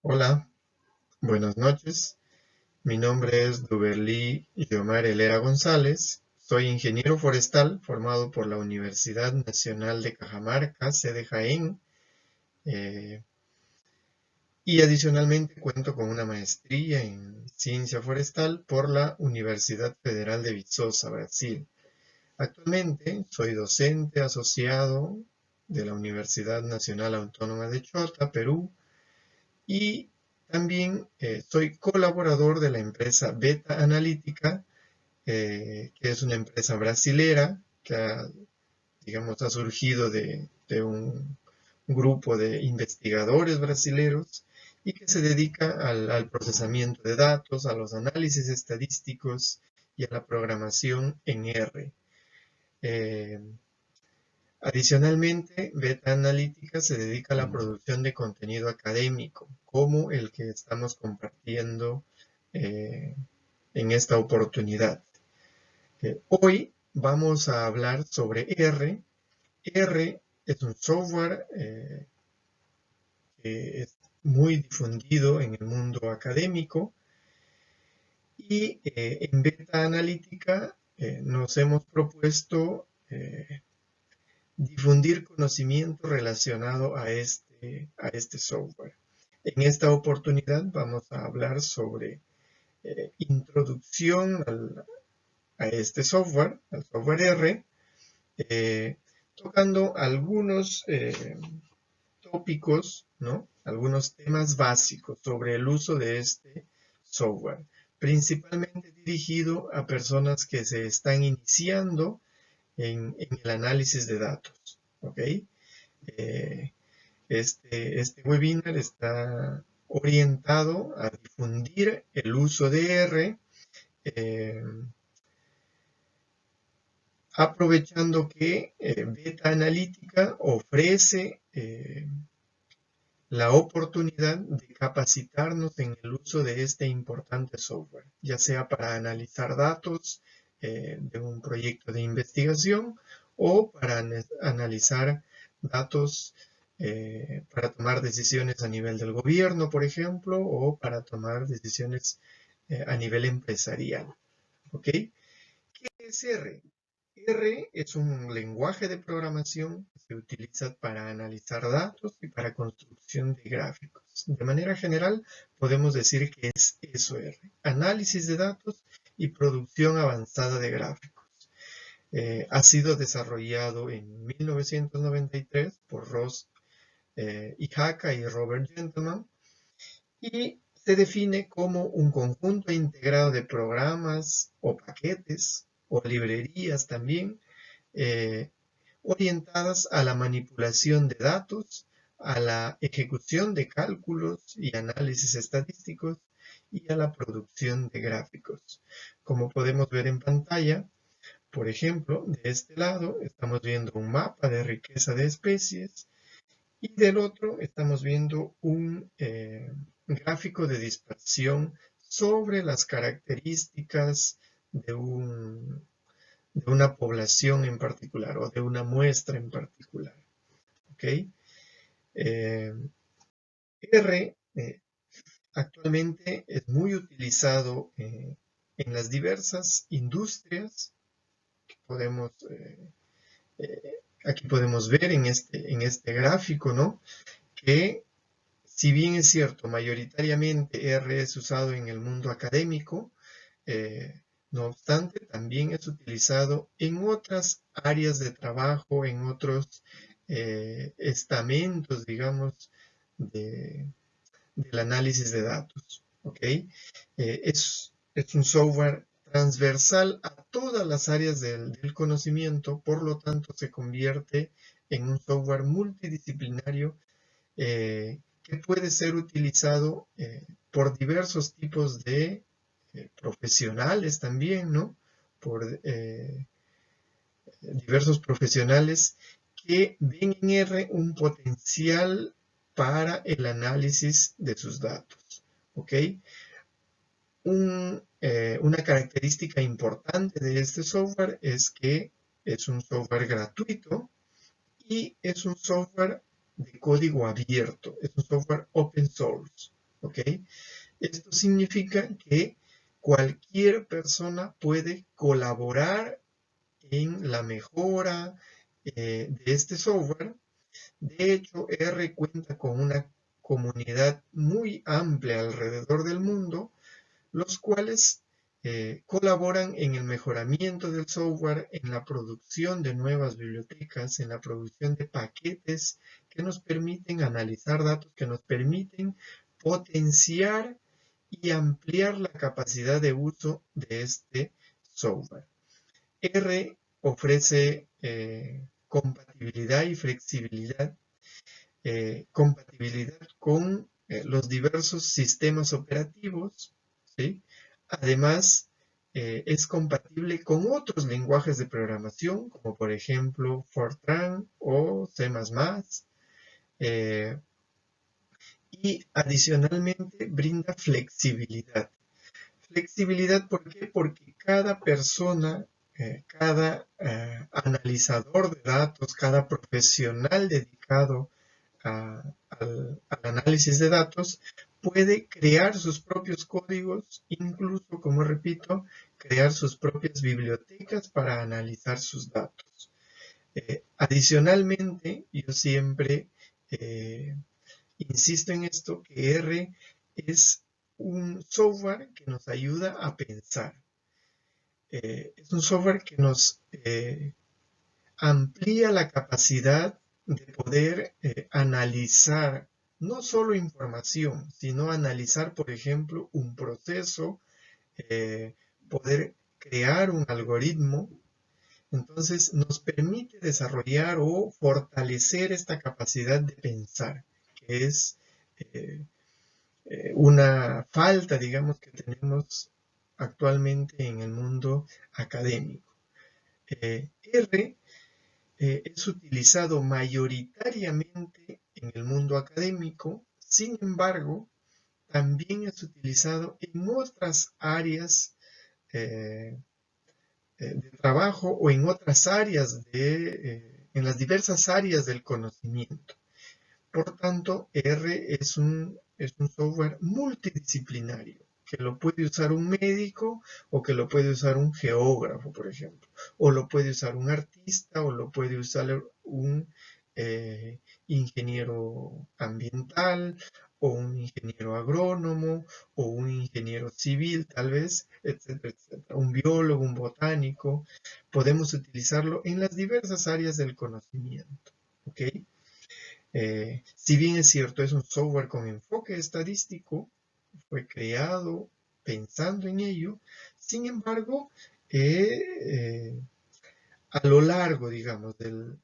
Hola, buenas noches. Mi nombre es Duberly Yomar Helera González. Soy ingeniero forestal formado por la Universidad Nacional de Cajamarca, sede Jaén, eh, y adicionalmente cuento con una maestría en ciencia forestal por la Universidad Federal de Viçosa, Brasil. Actualmente soy docente asociado de la Universidad Nacional Autónoma de Chota, Perú, y también soy colaborador de la empresa Beta Analítica, que es una empresa brasilera que ha surgido de un grupo de investigadores brasileros y que se dedica al procesamiento de datos, a los análisis estadísticos y a la programación en R. Eh, Adicionalmente, Beta Analítica se dedica a la producción de contenido académico, como el que estamos compartiendo eh, en esta oportunidad. Hoy vamos a hablar sobre R. R es un software que es muy difundido en el mundo académico y en Beta Analítica nos hemos propuesto difundir conocimiento relacionado a este software. En esta oportunidad vamos a hablar sobre introducción a este software, al software R, tocando algunos tópicos, ¿no? Algunos temas básicos sobre el uso de este software, principalmente dirigido a personas que se están iniciando en el análisis de datos. ¿Ok? Eh, este webinar está orientado a difundir el uso de R, eh, aprovechando que Beta Analítica ofrece la oportunidad de capacitarnos en el uso de este importante software, ya sea para analizar datos de un proyecto de investigación o para analizar datos para tomar decisiones a nivel del gobierno, por ejemplo, o para tomar decisiones a nivel empresarial. ¿Ok? ¿Qué es R? R es un lenguaje de programación que se utiliza para analizar datos y para construcción de gráficos. De manera general, podemos decir que es eso R, análisis de datos y producción avanzada de gráficos. Ha sido desarrollado en 1993 por Ross Ihaka y Robert Gentleman y se define como un conjunto integrado de programas o paquetes o librerías también eh, orientadas a la manipulación de datos, a la ejecución de cálculos y análisis estadísticos y a la producción de gráficos. Como podemos ver en pantalla, por ejemplo, de este lado estamos viendo un mapa de riqueza de especies y del otro estamos viendo un gráfico de dispersión sobre las características de de una población en particular o de una muestra en particular. ¿Ok? Eh, R actualmente es muy utilizado en las diversas industrias que podemos, aquí podemos ver en este gráfico, ¿no? Que si bien es cierto, mayoritariamente R es usado en el mundo académico, no obstante, también es utilizado en otras áreas de trabajo, en otros estamentos, digamos, de, del análisis de datos. ¿Ok? Es un software transversal a todas las áreas del conocimiento, por lo tanto se convierte en un software multidisciplinario que puede ser utilizado por diversos tipos de profesionales también, ¿no? Por diversos profesionales que ven en R un potencial para el análisis de sus datos. ¿Ok? Una característica importante de este software es que es un software gratuito y es un software de código abierto, es un software open source. ¿ok? Esto significa que cualquier persona puede colaborar en la mejora de este software. De hecho, R cuenta con una comunidad muy amplia alrededor del mundo, los cuales colaboran en el mejoramiento del software, en la producción de nuevas bibliotecas, en la producción de paquetes que nos permiten analizar datos, que nos permiten potenciar y ampliar la capacidad de uso de este software. R ofrece compatibilidad y flexibilidad, compatibilidad con los diversos sistemas operativos, ¿sí? Además, es compatible con otros lenguajes de programación, como por ejemplo Fortran o C++, eh, y adicionalmente brinda flexibilidad. Flexibilidad, ¿por qué? Porque cada persona, cada analizador de datos, cada profesional dedicado al análisis de datos puede crear sus propios códigos, incluso, como repito, crear sus propias bibliotecas para analizar sus datos. Adicionalmente, yo siempre insisto en esto, que R es un software que nos ayuda a pensar. Es un software que nos amplía la capacidad de poder analizar no solo información, sino analizar, por ejemplo, un proceso, poder crear un algoritmo. Entonces nos permite desarrollar o fortalecer esta capacidad de pensar, que es eh, una falta, digamos, que tenemos actualmente en el mundo académico. R es utilizado mayoritariamente en el mundo académico, sin embargo, también es utilizado en otras áreas de trabajo o en otras áreas en las diversas áreas del conocimiento. Por tanto, R es un software multidisciplinario, que lo puede usar un médico o que lo puede usar un geógrafo, por ejemplo, o lo puede usar un artista o lo puede usar un ingeniero ambiental o un ingeniero agrónomo o un ingeniero civil, tal vez, etcétera, etcétera. Un biólogo, un botánico. Podemos utilizarlo en las diversas áreas del conocimiento. ¿Ok? Si bien es cierto, es un software con enfoque estadístico, fue creado pensando en ello, sin embargo, a lo largo, digamos, del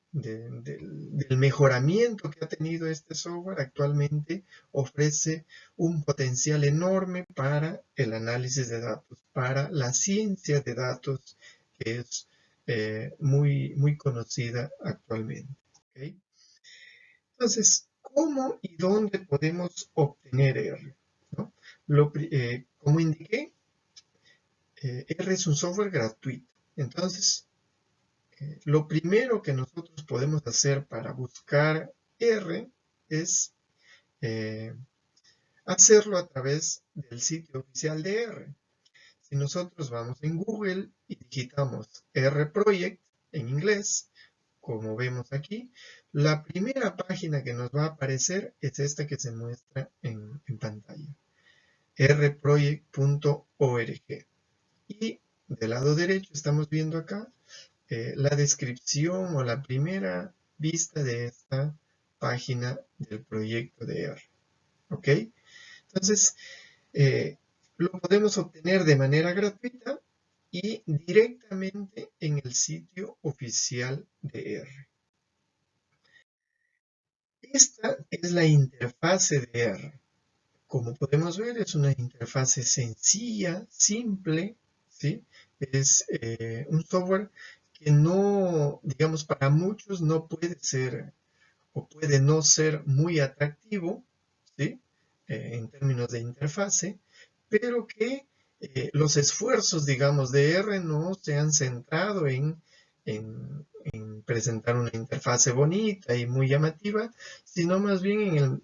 mejoramiento que ha tenido este software, actualmente ofrece un potencial enorme para el análisis de datos, para la ciencia de datos, que es muy, muy conocida actualmente. ¿Okay? Entonces, ¿cómo y dónde podemos obtener R? ¿No? Como indiqué, R es un software gratuito. Entonces, lo primero que nosotros podemos hacer para buscar R es eh, hacerlo a través del sitio oficial de R. Si nosotros vamos en Google y digitamos R Project en inglés, como vemos aquí, la primera página que nos va a aparecer es esta que se muestra en pantalla, rproject.org. Y del lado derecho estamos viendo acá la descripción o la primera vista de esta página del proyecto de R. ¿Ok? Entonces, lo podemos obtener de manera gratuita y directamente en el sitio oficial de R. Esta es la interfase de R. Como podemos ver, es una interfase sencilla, simple, ¿sí? Es un software que no, digamos, para muchos no puede ser o puede no ser muy atractivo, ¿sí? En términos de interfase, pero que los esfuerzos, digamos, de R no se han centrado en presentar una interfase bonita y muy llamativa, sino más bien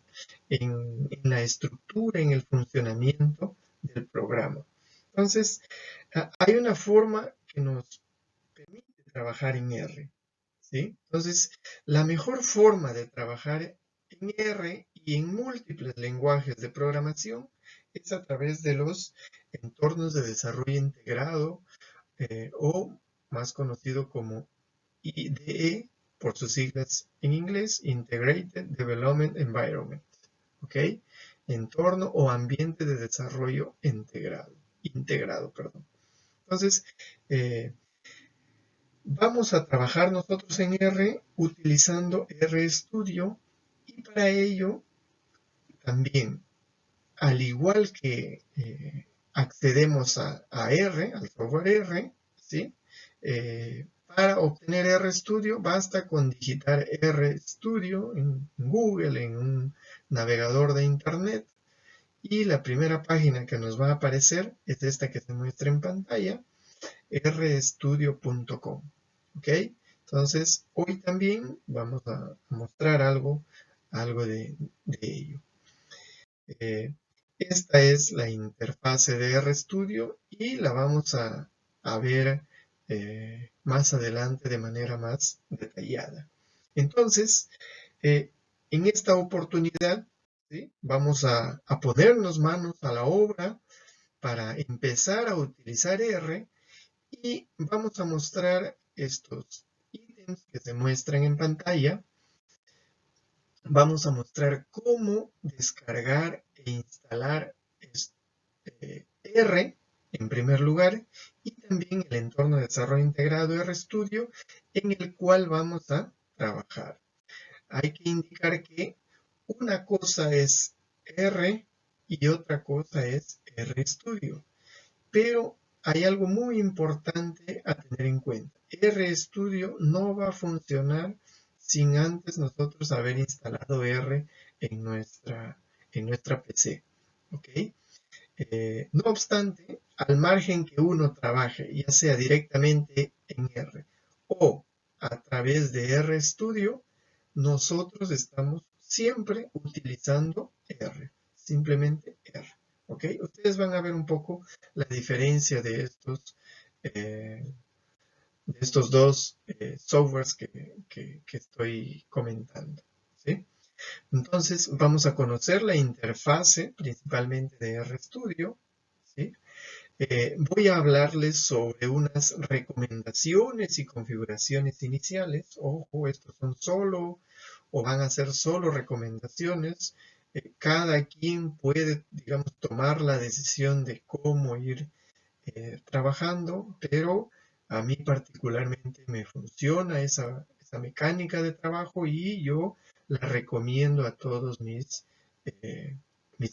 en la estructura, en el funcionamiento del programa. Entonces, hay una forma que nos permite trabajar en R, ¿sí? Entonces, la mejor forma de trabajar en R y en múltiples lenguajes de programación es a través de los entornos de desarrollo integrado, o más conocido como IDE por sus siglas en inglés, Integrated Development Environment, ¿ok? Entorno o ambiente de desarrollo integrado, perdón. Entonces, vamos a trabajar nosotros en R utilizando RStudio, y para ello también, al igual que accedemos a R, al software R, ¿sí? Para obtener RStudio basta con digitar RStudio en Google, en un navegador de internet, y la primera página que nos va a aparecer es esta que se muestra en pantalla, rstudio.com. ¿Ok? Entonces, hoy también vamos a mostrar algo de ello. Esta es la interfase de RStudio y la vamos a ver más adelante de manera más detallada. Entonces, en esta oportunidad, ¿sí?, vamos a ponernos manos a la obra para empezar a utilizar R, y vamos a mostrar estos ítems que se muestran en pantalla. Vamos a mostrar cómo descargar e instalar R en primer lugar, y también el entorno de desarrollo integrado RStudio en el cual vamos a trabajar. Hay que indicar que una cosa es R y otra cosa es RStudio, pero hay algo muy importante a tener en cuenta. RStudio no va a funcionar sin antes nosotros haber instalado R en nuestra PC. ¿Ok? No obstante, al margen que uno trabaje, ya sea directamente en R o a través de RStudio, nosotros estamos siempre utilizando R, simplemente R. ¿Ok? Ustedes van a ver un poco la diferencia de estos dos softwares que estoy comentando, ¿sí? Entonces, vamos a conocer la interfase principalmente de RStudio, ¿sí? Voy a hablarles sobre unas recomendaciones y configuraciones iniciales. Ojo, estos son solo o van a ser solo recomendaciones. Cada quien puede, digamos, tomar la decisión de cómo ir trabajando, pero a mí particularmente me funciona esa mecánica de trabajo y yo la recomiendo a todos mis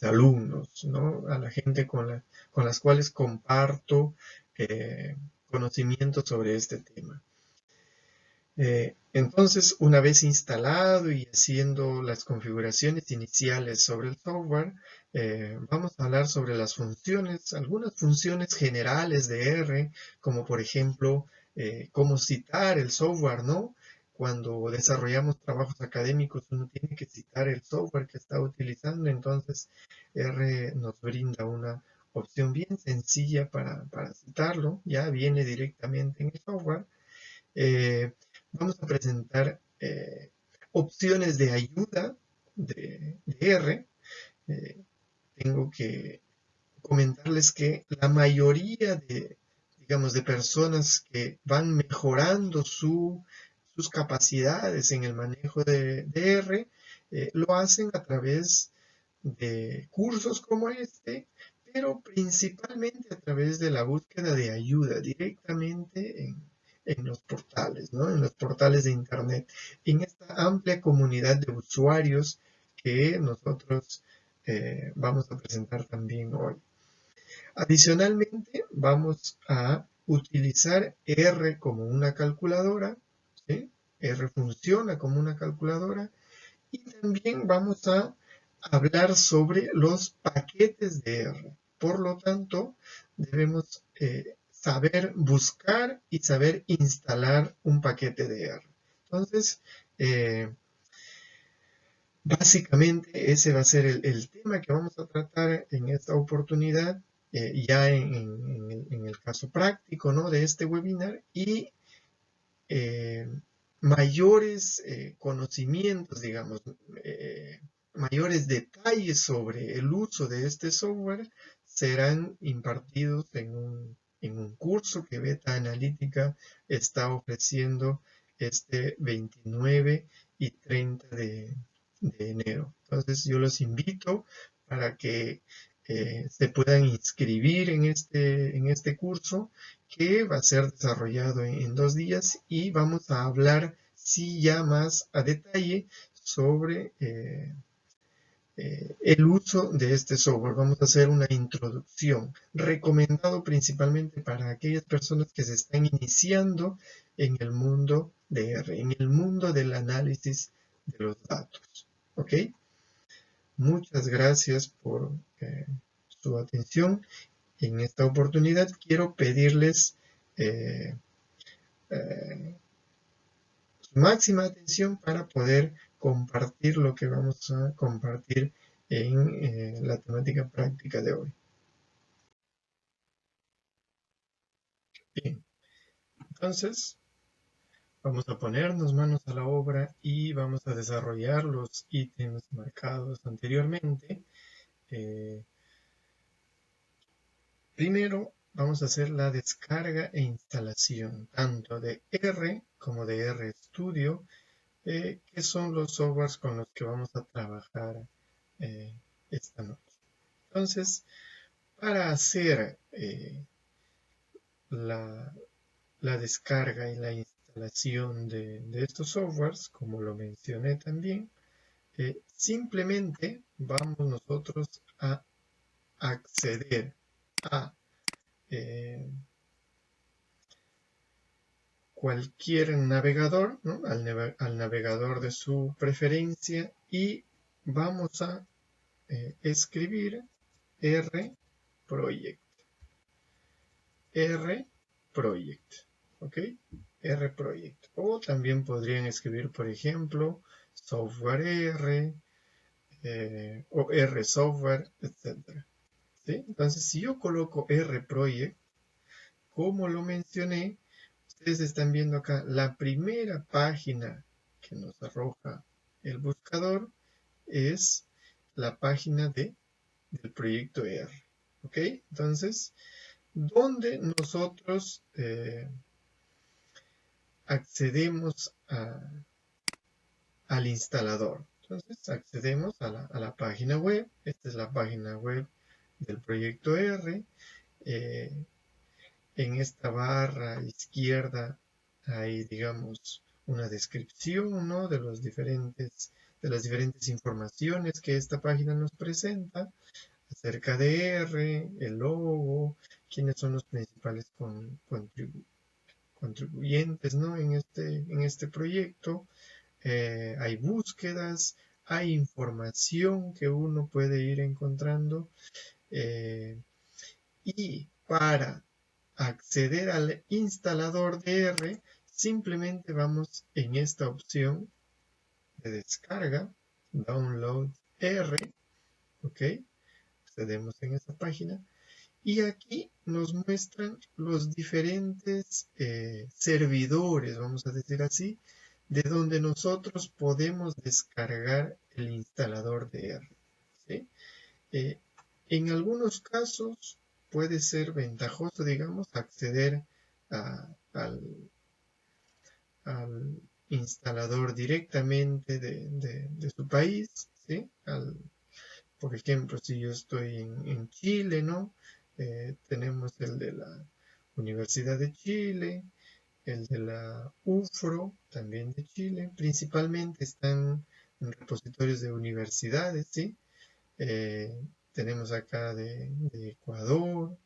alumnos, ¿no? A la gente con las cuales comparto conocimientos sobre este tema. Entonces, una vez instalado y haciendo las configuraciones iniciales sobre el software, vamos a hablar sobre las funciones, algunas funciones generales de R, como por ejemplo, cómo citar el software, ¿no? Cuando desarrollamos trabajos académicos, uno tiene que citar el software que está utilizando, entonces R nos brinda una opción bien sencilla para citarlo, ya viene directamente en el software. Vamos a presentar opciones de ayuda de R. Tengo que comentarles que la mayoría digamos, de personas que van mejorando sus capacidades en el manejo de R, lo hacen a través de cursos como este, pero principalmente a través de la búsqueda de ayuda directamente en los portales, ¿no? En los portales de internet, en esta amplia comunidad de usuarios que nosotros vamos a presentar también hoy. Adicionalmente, vamos a utilizar R como una calculadora, ¿sí? R funciona como una calculadora, y también vamos a hablar sobre los paquetes de R. Por lo tanto, debemos saber buscar y saber instalar un paquete de R. Entonces, básicamente ese va a ser el tema que vamos a tratar en esta oportunidad, ya en el caso práctico, ¿no?, de este webinar, y mayores conocimientos, digamos, mayores detalles sobre el uso de este software serán impartidos en un curso que Beta Analítica está ofreciendo este 29 y 30 de enero. Entonces yo los invito para que se puedan inscribir en este curso, que va a ser desarrollado en 2 días, y vamos a hablar sí ya más a detalle sobre el uso de este software. Vamos a hacer una introducción, recomendado principalmente para aquellas personas que se están iniciando en el mundo de R, en el mundo del análisis de los datos. ¿Ok? Muchas gracias por su atención. En esta oportunidad quiero pedirles su máxima atención para poder compartir lo que vamos a compartir en la temática práctica de hoy. Bien, entonces vamos a ponernos manos a la obra y vamos a desarrollar los ítems marcados anteriormente. Primero vamos a hacer la descarga e instalación tanto de R como de RStudio, que son los softwares con los que vamos a trabajar esta noche. Entonces, para hacer la descarga y la instalación de estos softwares, como lo mencioné también, simplemente vamos nosotros a acceder a cualquier navegador, ¿no?, al navegador de su preferencia, y vamos a escribir rproject, ¿ok? rproject. O también podrían escribir, por ejemplo, software R, o rsoftware, etc. ¿Sí? Entonces, si yo coloco rproject, como lo mencioné, ustedes están viendo acá la primera página que nos arroja el buscador es la página del proyecto R. ¿Ok? Entonces, donde nosotros accedemos al instalador. Entonces, accedemos a la página web. Esta es la página web del proyecto R. En esta barra izquierda hay, digamos, una descripción, ¿no?, de las diferentes informaciones que esta página nos presenta acerca de R, el logo, quiénes son los principales contribuyentes, ¿no?, en este proyecto. Hay búsquedas, hay información que uno puede ir encontrando, y para acceder al instalador de R, simplemente vamos en esta opción de descarga, Download R, ¿ok? Accedemos en esta página y aquí nos muestran los diferentes servidores, vamos a decir así, de donde nosotros podemos descargar el instalador de R, ¿sí? En algunos casos puede ser ventajoso, digamos, acceder al instalador directamente de su país, ¿sí? Por ejemplo, si yo estoy en Chile, ¿no? Tenemos el de la Universidad de Chile, el de la UFRO, también de Chile. Principalmente están en repositorios de universidades, ¿sí? Tenemos acá de Ecuador,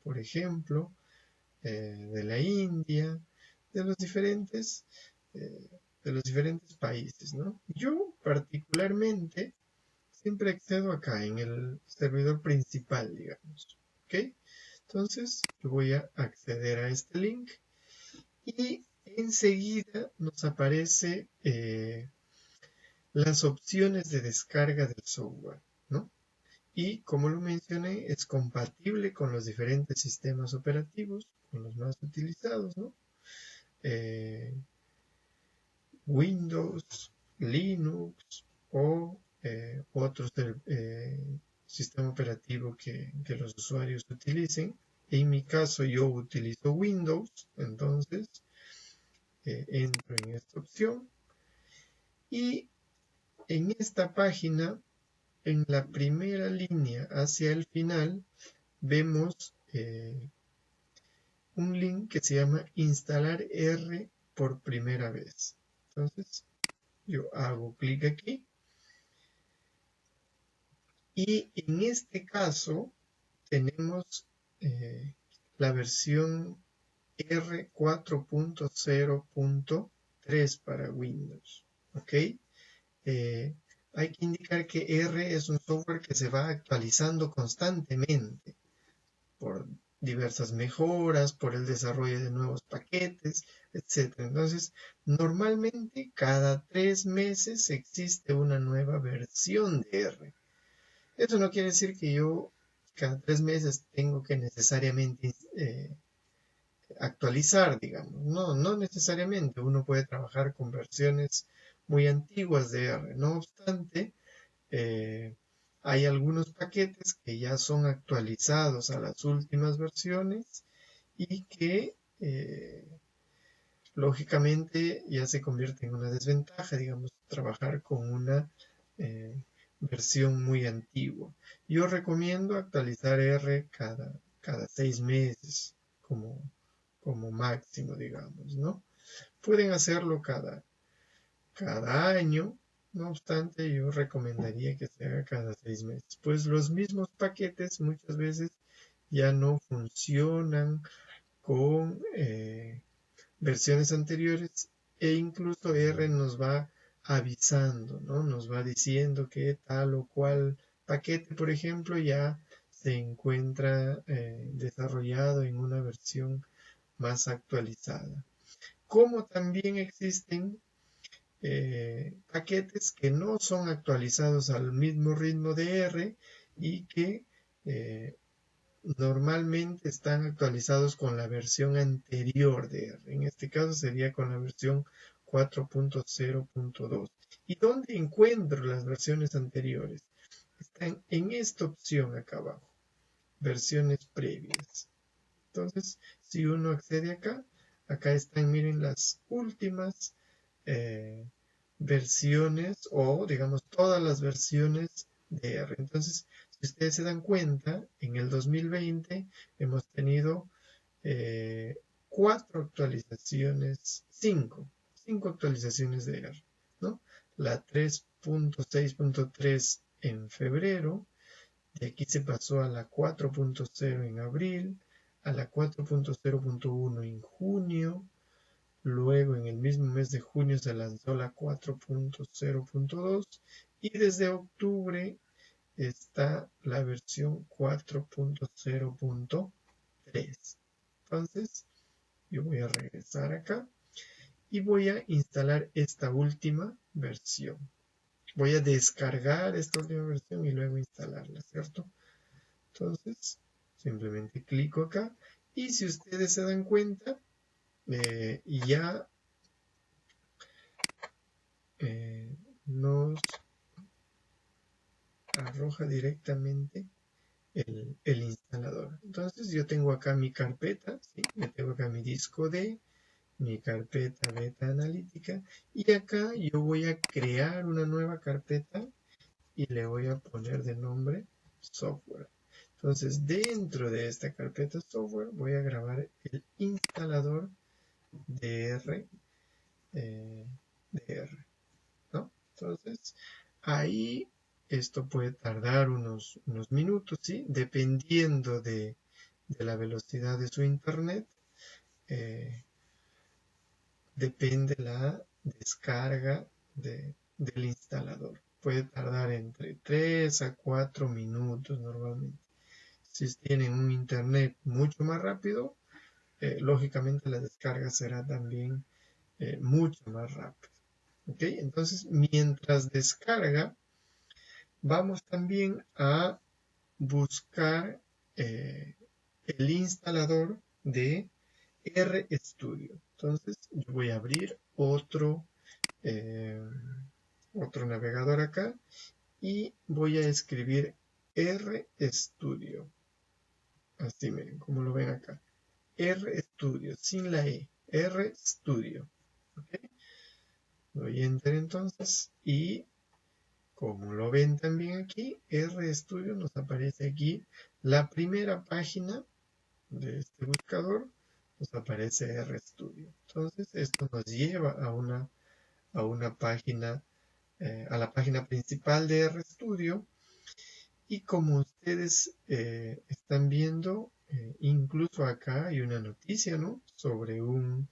por ejemplo, de la India, de los diferentes, países, ¿no? Yo particularmente siempre accedo acá en el servidor principal, digamos, ¿ok? Entonces yo voy a acceder a este link y enseguida nos aparece las opciones de descarga del software, ¿no? Y como lo mencioné, es compatible con los diferentes sistemas operativos, con los más utilizados, ¿no? Eh, Windows, Linux o otros sistema operativo que los usuarios utilicen. En mi caso yo utilizo Windows, entonces entro en esta opción y en esta página, en la primera línea hacia el final, vemos un link que se llama instalar R por primera vez. Entonces yo hago clic aquí y en este caso tenemos la versión R4.0.3 para Windows. ¿Ok? Hay que indicar que R es un software que se va actualizando constantemente por diversas mejoras, por el desarrollo de nuevos paquetes, etc. Entonces, normalmente cada 3 meses existe una nueva versión de R. Eso no quiere decir que yo cada 3 meses tengo que necesariamente actualizar, digamos. No, no necesariamente. Uno puede trabajar con versiones muy antiguas de R. No obstante, hay algunos paquetes que ya son actualizados a las últimas versiones y que lógicamente ya se convierte en una desventaja, digamos, trabajar con una eh, versión muy antigua. Yo recomiendo actualizar R cada 6 meses como máximo, digamos, ¿no? Pueden hacerlo cada año, no obstante, yo recomendaría que se haga cada 6 meses, pues los mismos paquetes muchas veces ya no funcionan con versiones anteriores e incluso R nos va avisando, ¿no? Nos va diciendo que tal o cual paquete, por ejemplo, ya se encuentra desarrollado en una versión más actualizada. Como también existen paquetes que no son actualizados al mismo ritmo de R y que eh, normalmente están actualizados con la versión anterior de R. En este caso sería con la versión 4.0.2. ¿Y dónde encuentro las versiones anteriores? Están en esta opción acá abajo, versiones previas. Entonces, si uno accede acá están, miren, las últimas eh, versiones o, digamos, todas las versiones de R. Entonces, si ustedes se dan cuenta, en el 2020 hemos tenido 4 actualizaciones, 5 actualizaciones de R, ¿no? La 3.6.3 en febrero, de aquí se pasó a la 4.0 en abril, a la 4.0.1 en junio, luego en el mismo mes de junio se lanzó la 4.0.2 y desde octubre está la versión 4.0.3. Entonces, yo voy a regresar acá y voy a instalar esta última versión. Voy a descargar esta última versión y luego instalarla, ¿cierto? Entonces, simplemente clico acá y si ustedes se dan cuenta, ya nos arroja directamente el instalador. Entonces yo tengo acá mi carpeta, ¿sí? Yo tengo acá mi disco D, mi carpeta beta analítica y acá yo voy a crear una nueva carpeta y le voy a poner de nombre software. Entonces dentro de esta carpeta software voy a grabar el instalador de R, ¿no? Entonces ahí esto puede tardar unos minutos, ¿sí? Dependiendo de la velocidad de su internet, depende la descarga del instalador. Puede tardar entre 3 a 4 minutos normalmente. Si tienen un internet mucho más rápido, lógicamente la descarga será también mucho más rápido. ¿Ok? Entonces, mientras descarga, vamos también a buscar el instalador de RStudio. Entonces, yo voy a abrir otro navegador acá y voy a escribir RStudio. Así miren, como lo ven acá. RStudio, sin la E. RStudio. ¿Okay? Doy Enter entonces y como lo ven también aquí, RStudio nos aparece aquí la primera página de este buscador, nos aparece RStudio. Entonces esto nos lleva a una página, a la página principal de RStudio. Y como ustedes están viendo, incluso acá hay una noticia, ¿no?, sobre un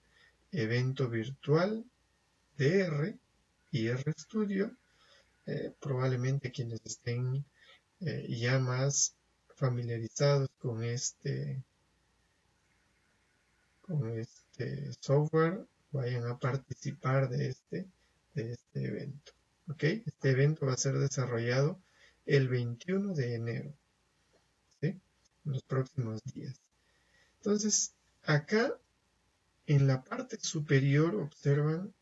evento virtual de R y RStudio. Probablemente quienes estén ya más familiarizados con este software vayan a participar de este evento. ¿Ok? Este evento va a ser desarrollado el 21 de enero, ¿sí?, en los próximos días. Entonces, acá en la parte superior observan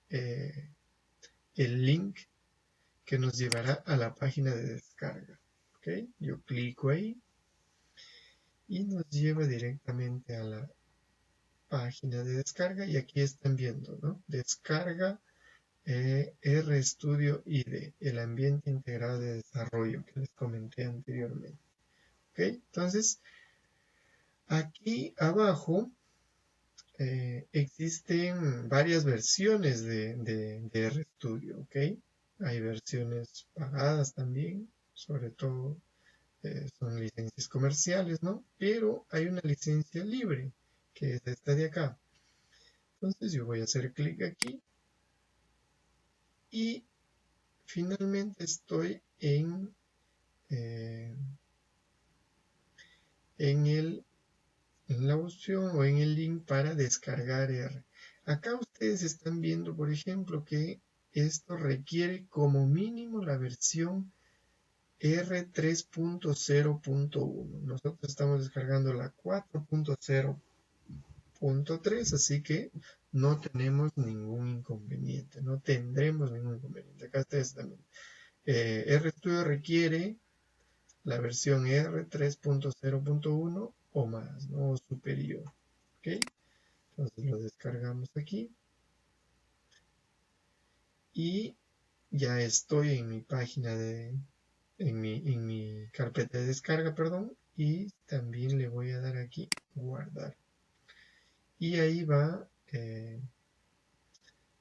el link que nos llevará a la página de descarga. ¿Ok? Yo clico ahí y nos lleva directamente a la página de descarga y aquí están viendo, ¿no? Descarga RStudio IDE, el ambiente integrado de desarrollo que les comenté anteriormente. ¿Ok? Entonces, aquí abajo existen varias versiones de RStudio, ¿ok? Hay versiones pagadas también, sobre todo son licencias comerciales, ¿no? Pero hay una licencia libre, que es esta de acá. Entonces yo voy a hacer clic aquí y finalmente estoy en la opción o en el link para descargar R. Acá ustedes están viendo, por ejemplo, que esto requiere como mínimo la versión R3.0.1. Nosotros estamos descargando la 4.0.3, así que no tenemos ningún inconveniente, no tendremos ningún inconveniente. Acá ustedes también. RStudio requiere la versión R3.0.1 o más, ¿no?, o superior. ¿Ok? Entonces lo descargamos aquí y ya estoy en mi página en mi carpeta de descarga, perdón, y también le voy a dar aquí guardar. Y ahí va a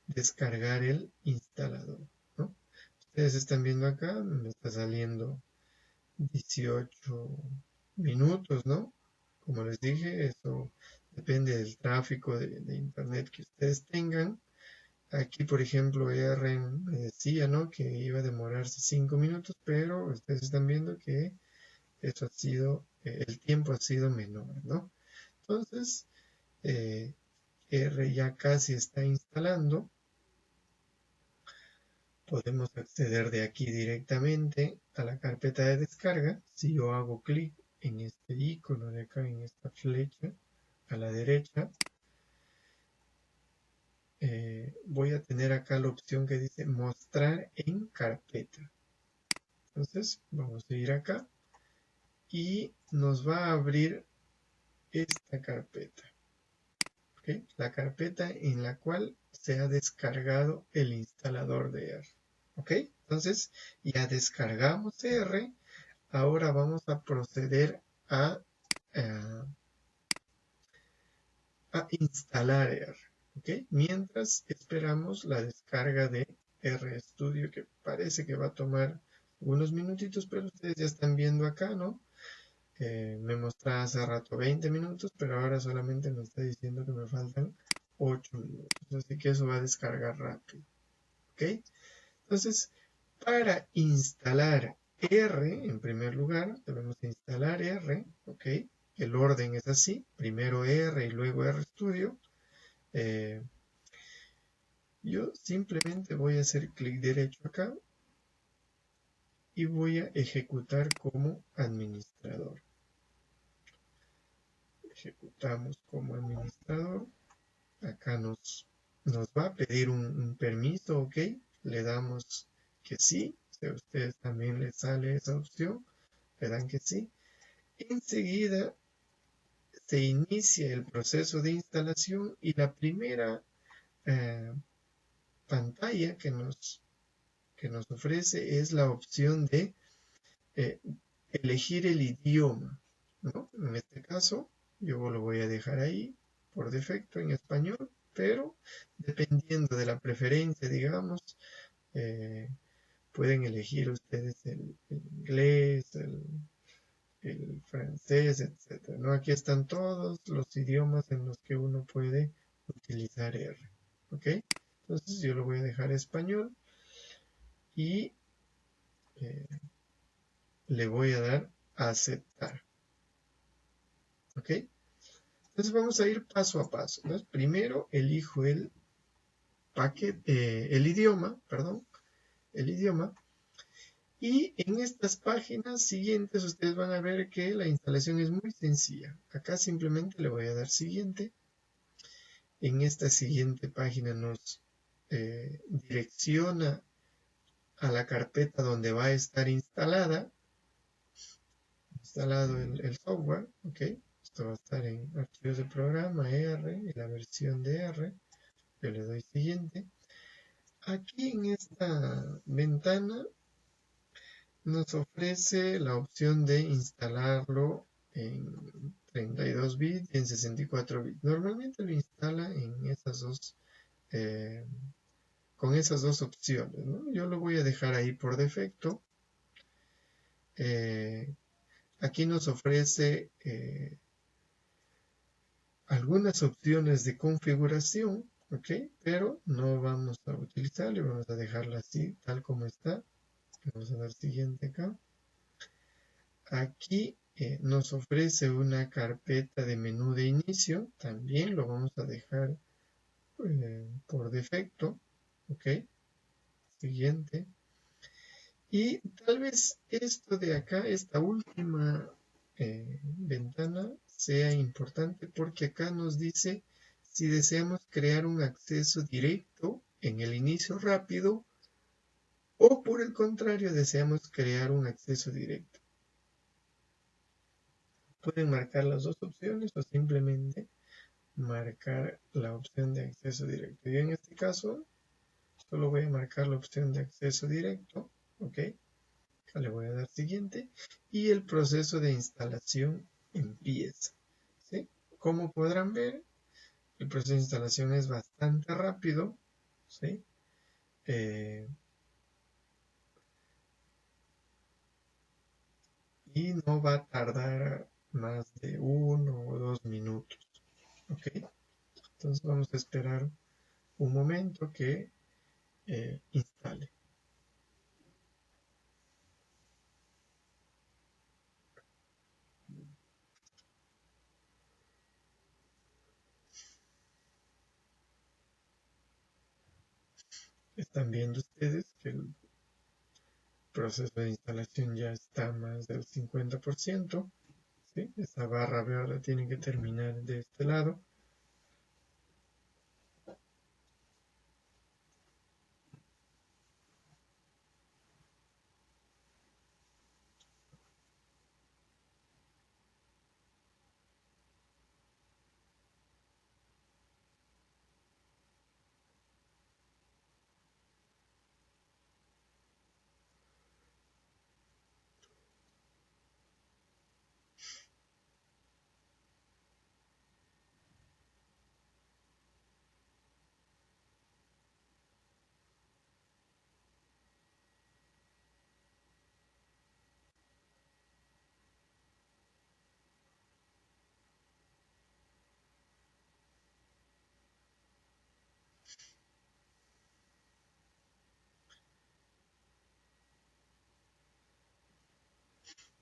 descargar el instalador, ¿no? Ustedes están viendo acá, me está saliendo 18 minutos, ¿no? Como les dije, eso depende del tráfico de internet que ustedes tengan. Aquí, por ejemplo, R me decía, ¿no?, que iba a demorarse 5 minutos, pero ustedes están viendo que eso ha sido, el tiempo ha sido menor, ¿no? Entonces, R ya casi está instalando. Podemos acceder de aquí directamente a la carpeta de descarga. Si yo hago clic en este icono de acá, en esta flecha a la derecha, voy a tener acá la opción que dice mostrar en carpeta. Entonces vamos a ir acá y nos va a abrir esta carpeta, ¿okay?, la carpeta en la cual se ha descargado el instalador de R. ¿Ok? Entonces ya descargamos R. Ahora vamos a proceder a instalar R. ¿Ok? Mientras esperamos la descarga de RStudio, que parece que va a tomar unos minutitos, pero ustedes ya están viendo acá, ¿no? Me mostraba hace rato 20 minutos, pero ahora solamente me está diciendo que me faltan 8 minutos. Así que eso va a descargar rápido. ¿Ok? Entonces, para instalar R, en primer lugar, debemos instalar R. ¿Ok? El orden es así: primero R y luego RStudio. Yo simplemente voy a hacer clic derecho acá y voy a ejecutar como administrador. Ejecutamos como administrador. Acá nos va a pedir un permiso, ok. Le damos que sí. Si a ustedes también les sale esa opción, le dan que sí. Enseguida se inicia el proceso de instalación y la primera pantalla que nos ofrece es la opción de eh, elegir el idioma, ¿no? En este caso, yo lo voy a dejar ahí por defecto en español, pero dependiendo de la preferencia, digamos, eh, pueden elegir ustedes el inglés, el francés, etcétera, ¿no? Aquí están todos los idiomas en los que uno puede utilizar R, ¿ok? Entonces yo lo voy a dejar español y eh, le voy a dar a aceptar, ¿ok? Entonces vamos a ir paso a paso, ¿no? Primero elijo el paquete, el idioma, perdón, el idioma. Y en estas páginas siguientes ustedes van a ver que la instalación es muy sencilla. Acá simplemente le voy a dar siguiente. En esta siguiente página nos direcciona a la carpeta donde va a estar instalado el software, ¿ok? Esto va a estar en archivos de programa, R, y la versión de R. Yo le doy siguiente. Aquí en esta ventana nos ofrece la opción de instalarlo en 32 bits y en 64 bits. Normalmente lo instala en esas dos, con esas dos opciones, ¿no? Yo lo voy a dejar ahí por defecto. Aquí nos ofrece algunas opciones de configuración, ¿ok? Pero no vamos a utilizarlo, vamos a dejarla así, tal como está. Vamos a dar siguiente acá. Aquí nos ofrece una carpeta de menú de inicio, también lo vamos a dejar por defecto, ¿ok? Siguiente. Y tal vez esto de acá, esta última ventana, sea importante porque acá nos dice si deseamos crear un acceso directo en el inicio rápido o por el contrario deseamos crear un acceso directo. Pueden marcar las dos opciones o simplemente marcar la opción de acceso directo. Yo en este caso solo voy a marcar la opción de acceso directo, ¿ok? Acá le voy a dar siguiente y el proceso de instalación empieza, ¿sí? Como podrán ver, el proceso de instalación es bastante rápido, ¿sí? Y no va a tardar más de 1 o 2 minutos, ¿ok? Entonces vamos a esperar un momento que instale. Están viendo ustedes que el proceso de instalación ya está más del 50%, ¿sí? Esa barra verde tiene que terminar de este lado.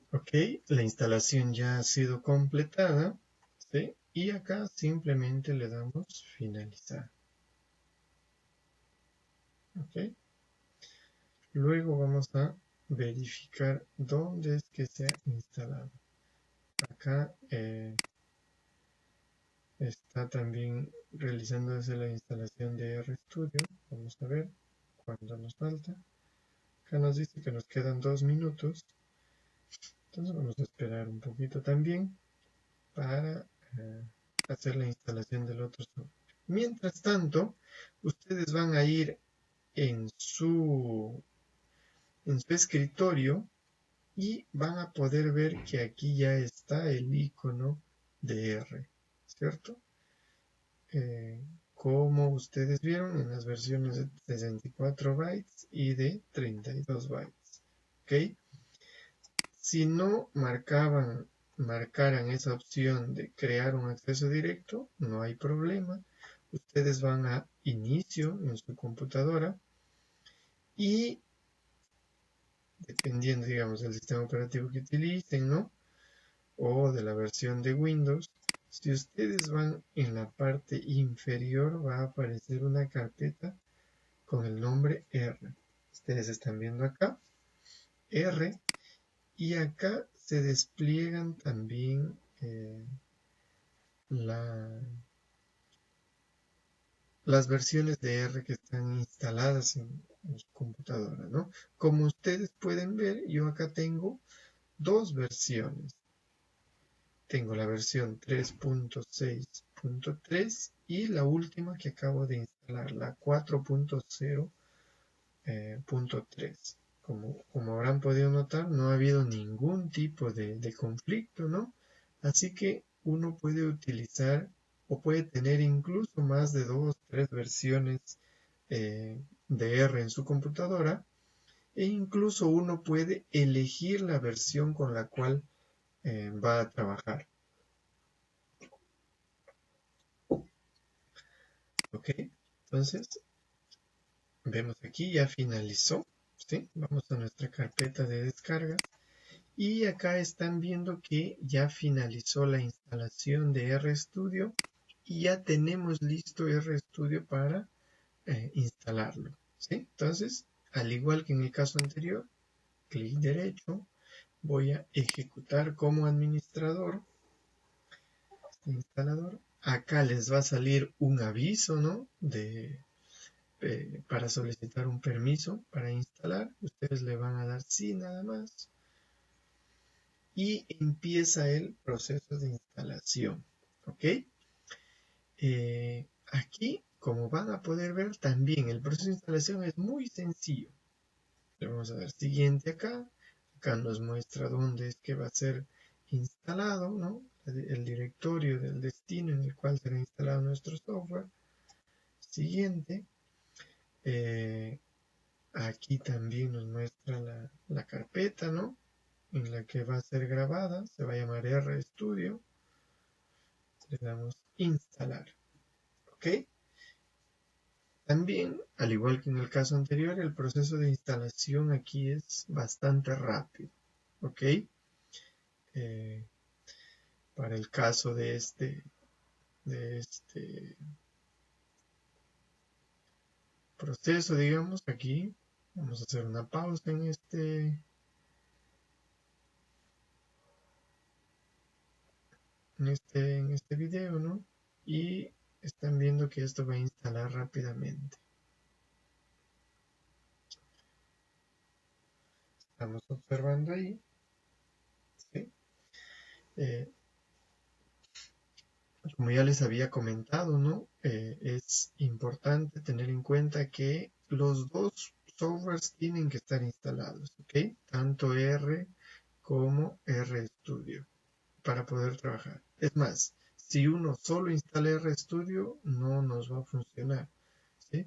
Ok, la instalación ya ha sido completada, ¿sí? Y acá simplemente le damos finalizar. ¿ok? Luego vamos a verificar dónde es que se ha instalado. Acá está también realizándose la instalación de RStudio. Vamos a ver cuánto nos falta. Acá nos dice que nos quedan 2 minutos. Entonces vamos a esperar un poquito también para hacer la instalación del otro software. Mientras tanto, ustedes van a ir en su escritorio y van a poder ver que aquí ya está el icono de R, ¿cierto? Como ustedes vieron en las versiones de 64 bytes y de 32 bytes, ¿ok? Si no marcaran esa opción de crear un acceso directo, no hay problema. Ustedes van a inicio en su computadora y dependiendo, digamos, del sistema operativo que utilicen, ¿no? O de la versión de Windows, si ustedes van en la parte inferior va a aparecer una carpeta con el nombre R. Ustedes están viendo acá R y acá se despliegan también las versiones de R que están instaladas en su computadora, ¿no? Como ustedes pueden ver, yo acá tengo dos versiones. Tengo la versión 3.6.3 y la última que acabo de instalar, la 4.0.3. Como habrán podido notar, no ha habido ningún tipo de conflicto, ¿no? Así que uno puede utilizar o puede tener incluso más de 2 o 3 versiones de R en su computadora e incluso uno puede elegir la versión con la cual va a trabajar. Ok, entonces vemos aquí ya finalizó, ¿sí? Vamos a nuestra carpeta de descargas y acá están viendo que ya finalizó la instalación de RStudio y ya tenemos listo RStudio para instalarlo, ¿sí? Entonces, al igual que en el caso anterior, clic derecho, voy a ejecutar como administrador este instalador. Acá les va a salir un aviso, ¿no? Para solicitar un permiso para instalar. Ustedes le van a dar sí nada más. Y empieza el proceso de instalación. ¿Ok? Aquí, como van a poder ver, también el proceso de instalación es muy sencillo. Le vamos a dar siguiente acá. Acá nos muestra dónde es que va a ser instalado, ¿no? El directorio del destino en el cual será instalado nuestro software. Siguiente. Aquí también nos muestra la carpeta, ¿no? En la que va a ser grabada. Se va a llamar RStudio. Le damos instalar. ¿Ok? También, al igual que en el caso anterior, el proceso de instalación aquí es bastante rápido. ¿Ok? Para el caso de este proceso, digamos, aquí vamos a hacer una pausa en este video, ¿no? Y están viendo que esto va a instalar rápidamente. Estamos observando ahí, ¿sí? Como ya les había comentado, ¿no? Es importante tener en cuenta que los dos softwares tienen que estar instalados, ¿ok? Tanto R como RStudio para poder trabajar. Es más, si uno solo instala RStudio, no nos va a funcionar, ¿sí?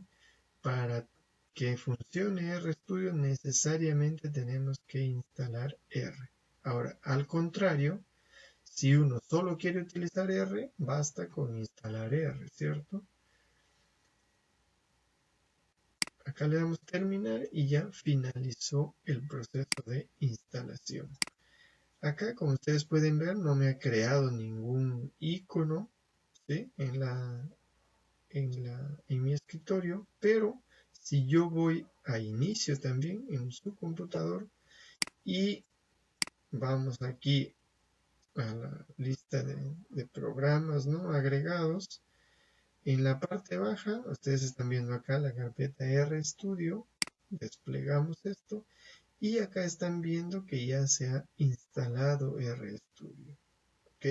Para que funcione RStudio necesariamente tenemos que instalar R. Ahora, al contrario, si uno solo quiere utilizar R, basta con instalar R, ¿cierto? Acá le damos terminar y ya finalizó el proceso de instalación. Acá, como ustedes pueden ver, no me ha creado ningún icono, ¿sí? en mi escritorio, pero si yo voy a inicio también en su computador y vamos aquí a la lista de programas, ¿no? Agregados, en la parte baja, ustedes están viendo acá la carpeta RStudio, desplegamos esto y acá están viendo que ya se ha instalado RStudio, ¿ok?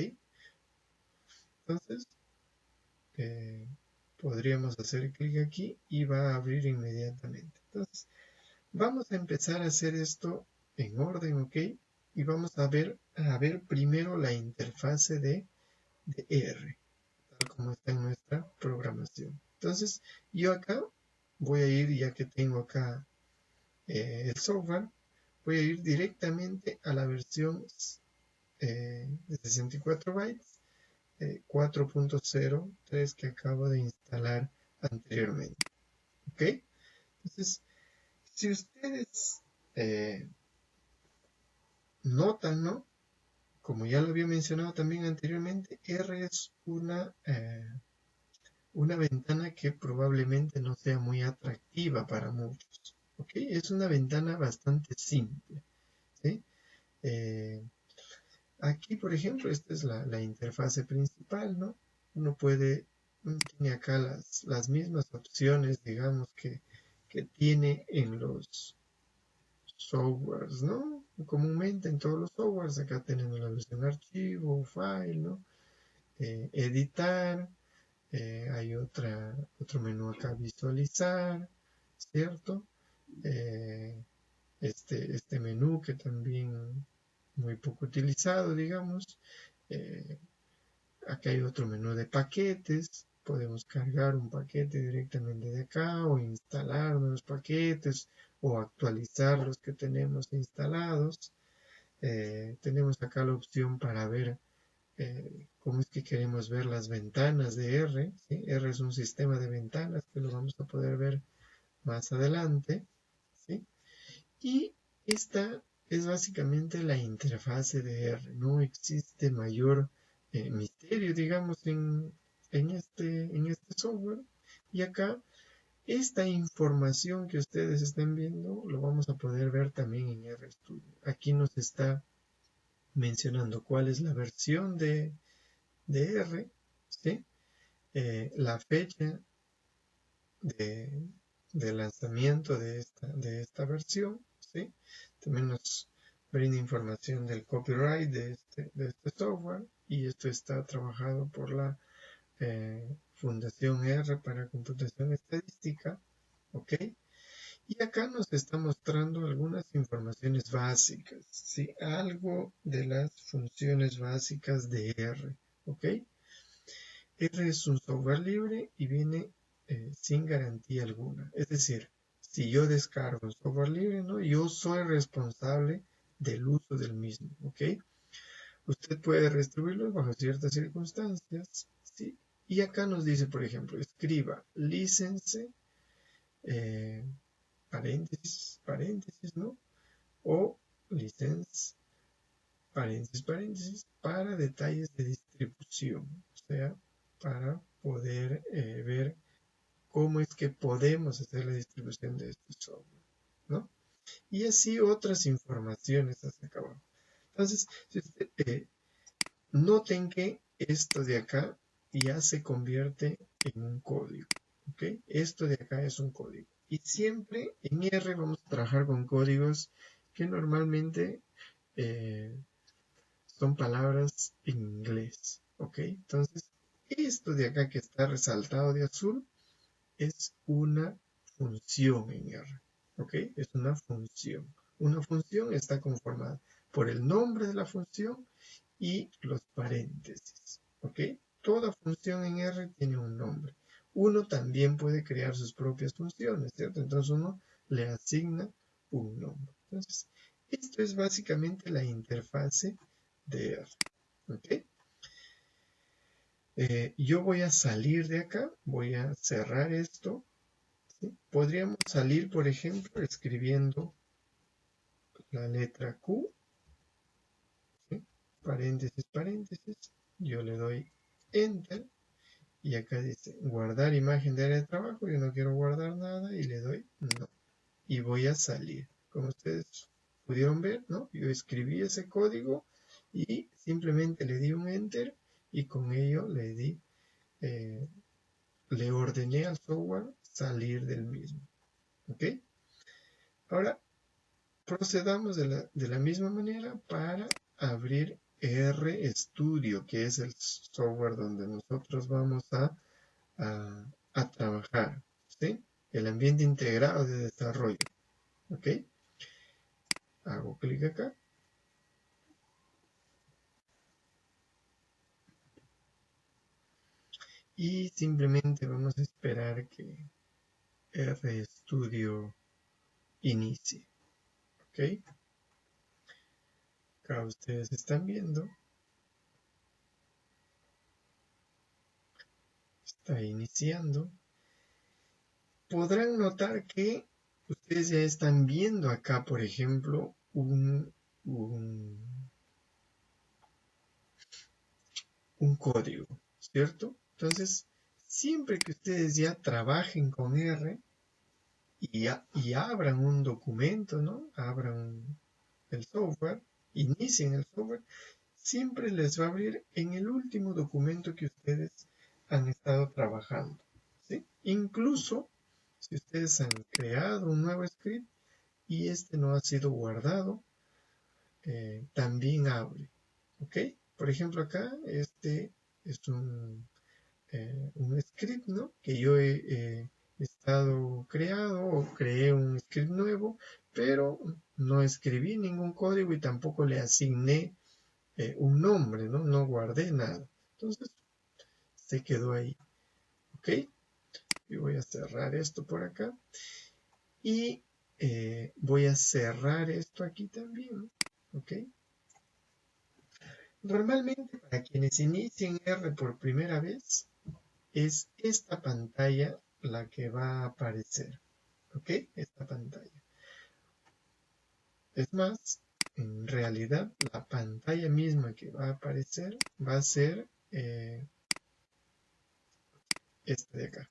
Entonces, eh, podríamos hacer clic aquí y va a abrir inmediatamente. Entonces, vamos a empezar a hacer esto en orden, ¿ok? Y vamos a ver primero la interfase de R, tal como está en nuestra programación. Entonces, yo acá voy a ir, ya que tengo acá el software, voy a ir directamente a la versión de 64 bytes 4.03 que acabo de instalar anteriormente. ¿Ok? Entonces, si ustedes notan, ¿no? Como ya lo había mencionado también anteriormente, R es una ventana que probablemente no sea muy atractiva para muchos. ¿Ok? Es una ventana bastante simple. ¿Sí? Eh, Aquí, por ejemplo, esta es la interfase principal, ¿no? Uno tiene acá las mismas opciones, digamos, que tiene en los softwares, ¿no? Comúnmente en todos los softwares, acá tenemos la versión archivo, file, ¿no? Editar, hay otro menú acá, visualizar, ¿cierto? Eh, este menú que también muy poco utilizado, digamos. Eh, Acá hay otro menú de paquetes. Podemos cargar un paquete directamente de acá o instalar nuevos paquetes o actualizar los que tenemos instalados. Tenemos acá la opción para ver cómo es que queremos ver las ventanas de R. ¿Sí? R es un sistema de ventanas que lo vamos a poder ver más adelante. ¿Sí? Y esta es básicamente la interfase de R. No existe mayor misterio, digamos, en este software. Y acá, esta información que ustedes están viendo, lo vamos a poder ver también en RStudio. Aquí nos está mencionando cuál es la versión de R, ¿sí? La fecha de, de lanzamiento de esta versión, ¿sí? También nos brinda información del copyright de este software y esto está trabajado por la Fundación R para Computación Estadística, ¿ok? Y acá nos está mostrando algunas informaciones básicas, ¿sí? Algo de las funciones básicas de R, ¿ok? R es un software libre y viene sin garantía alguna. Es decir, si yo descargo un software libre, ¿no? Yo soy responsable del uso del mismo, ¿ok? Usted puede redistribuirlo bajo ciertas circunstancias, ¿sí? Y acá nos dice, por ejemplo, escriba license, eh, paréntesis, paréntesis, ¿no? O license, paréntesis, paréntesis, para detalles de distribución, o sea, para poder ver cómo es que podemos hacer la distribución de este software, ¿no? Y así otras informaciones hasta acá abajo. Entonces, noten que esto de acá ya se convierte en un código, ¿ok? Esto de acá es un código. Y siempre en R vamos a trabajar con códigos que normalmente eh, son palabras en inglés, ¿ok? Entonces, esto de acá que está resaltado de azul es una función en R, ¿ok? Es una función. Una función está conformada por el nombre de la función y los paréntesis, ¿ok? Toda función en R tiene un nombre. Uno también puede crear sus propias funciones, ¿cierto? Entonces uno le asigna un nombre. Entonces, esto es básicamente la interfase de R, ¿ok? Yo voy a salir de acá, voy a cerrar esto. ¿Sí? Podríamos salir, por ejemplo, escribiendo la letra Q, ¿sí? Paréntesis, paréntesis, yo le doy Enter Y acá dice guardar imagen de área de trabajo. Yo no quiero guardar nada y le doy no. Y voy a salir. Como ustedes pudieron ver, ¿no? Yo escribí ese código y simplemente le di un enter y con ello le ordené al software salir del mismo. ¿Ok? Ahora procedamos de la misma manera para abrir RStudio, que es el software donde nosotros vamos a trabajar, ¿sí? El ambiente integrado de desarrollo, ¿ok? Hago clic acá. Y simplemente vamos a esperar que RStudio inicie, ¿ok? Acá ustedes están viendo, está iniciando. Podrán notar que ustedes ya están viendo acá, por ejemplo, un código, ¿cierto? Entonces, siempre que ustedes ya trabajen con R y abran un documento, ¿no? Abran el software, inicien el software, siempre les va a abrir en el último documento que ustedes han estado trabajando, ¿sí? Incluso si ustedes han creado un nuevo script y este no ha sido guardado, también abre, ¿ok? Por ejemplo acá, este es un script, ¿no? Que yo he estado creado o creé un script nuevo, pero no escribí ningún código y tampoco le asigné un nombre, ¿no? No guardé nada. Entonces, se quedó ahí, ¿ok? Yo voy a cerrar esto por acá y voy a cerrar esto aquí también, ¿ok? Normalmente para quienes inicien R por primera vez, es esta pantalla la que va a aparecer, ¿ok? Esta pantalla. Es más, en realidad la pantalla misma que va a aparecer va a ser esta de acá,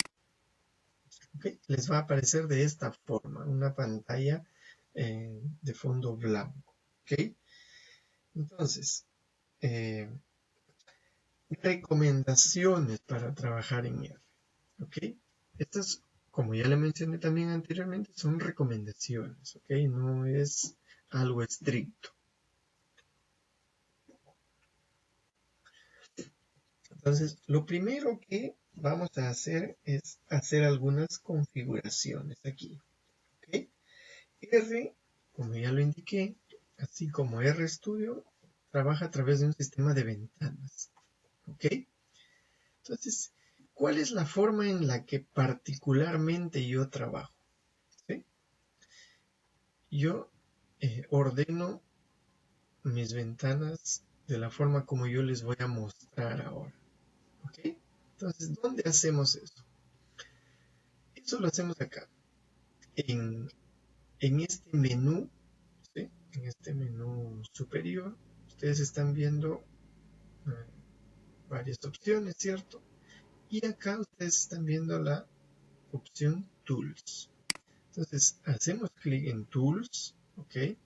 ¿ok? Les va a aparecer de esta forma, una pantalla de fondo blanco, ¿ok? Entonces, eh, recomendaciones para trabajar en R, ¿ok? Estas, como ya le mencioné también anteriormente, son recomendaciones, ¿ok? No es algo estricto. Entonces, lo primero que vamos a hacer es hacer algunas configuraciones aquí, ¿ok? R, como ya lo indiqué, así como RStudio, trabaja a través de un sistema de ventanas, ¿ok? Entonces, ¿cuál es la forma en la que particularmente yo trabajo? ¿Sí? Yo ordeno mis ventanas de la forma como yo les voy a mostrar ahora, ¿ok? Entonces, ¿dónde hacemos eso? Eso lo hacemos acá, en, en este menú, ¿sí? En este menú superior, ustedes están viendo eh, varias opciones, ¿cierto? Y acá ustedes están viendo la opción Tools. Entonces, hacemos clic en Tools, ¿ok?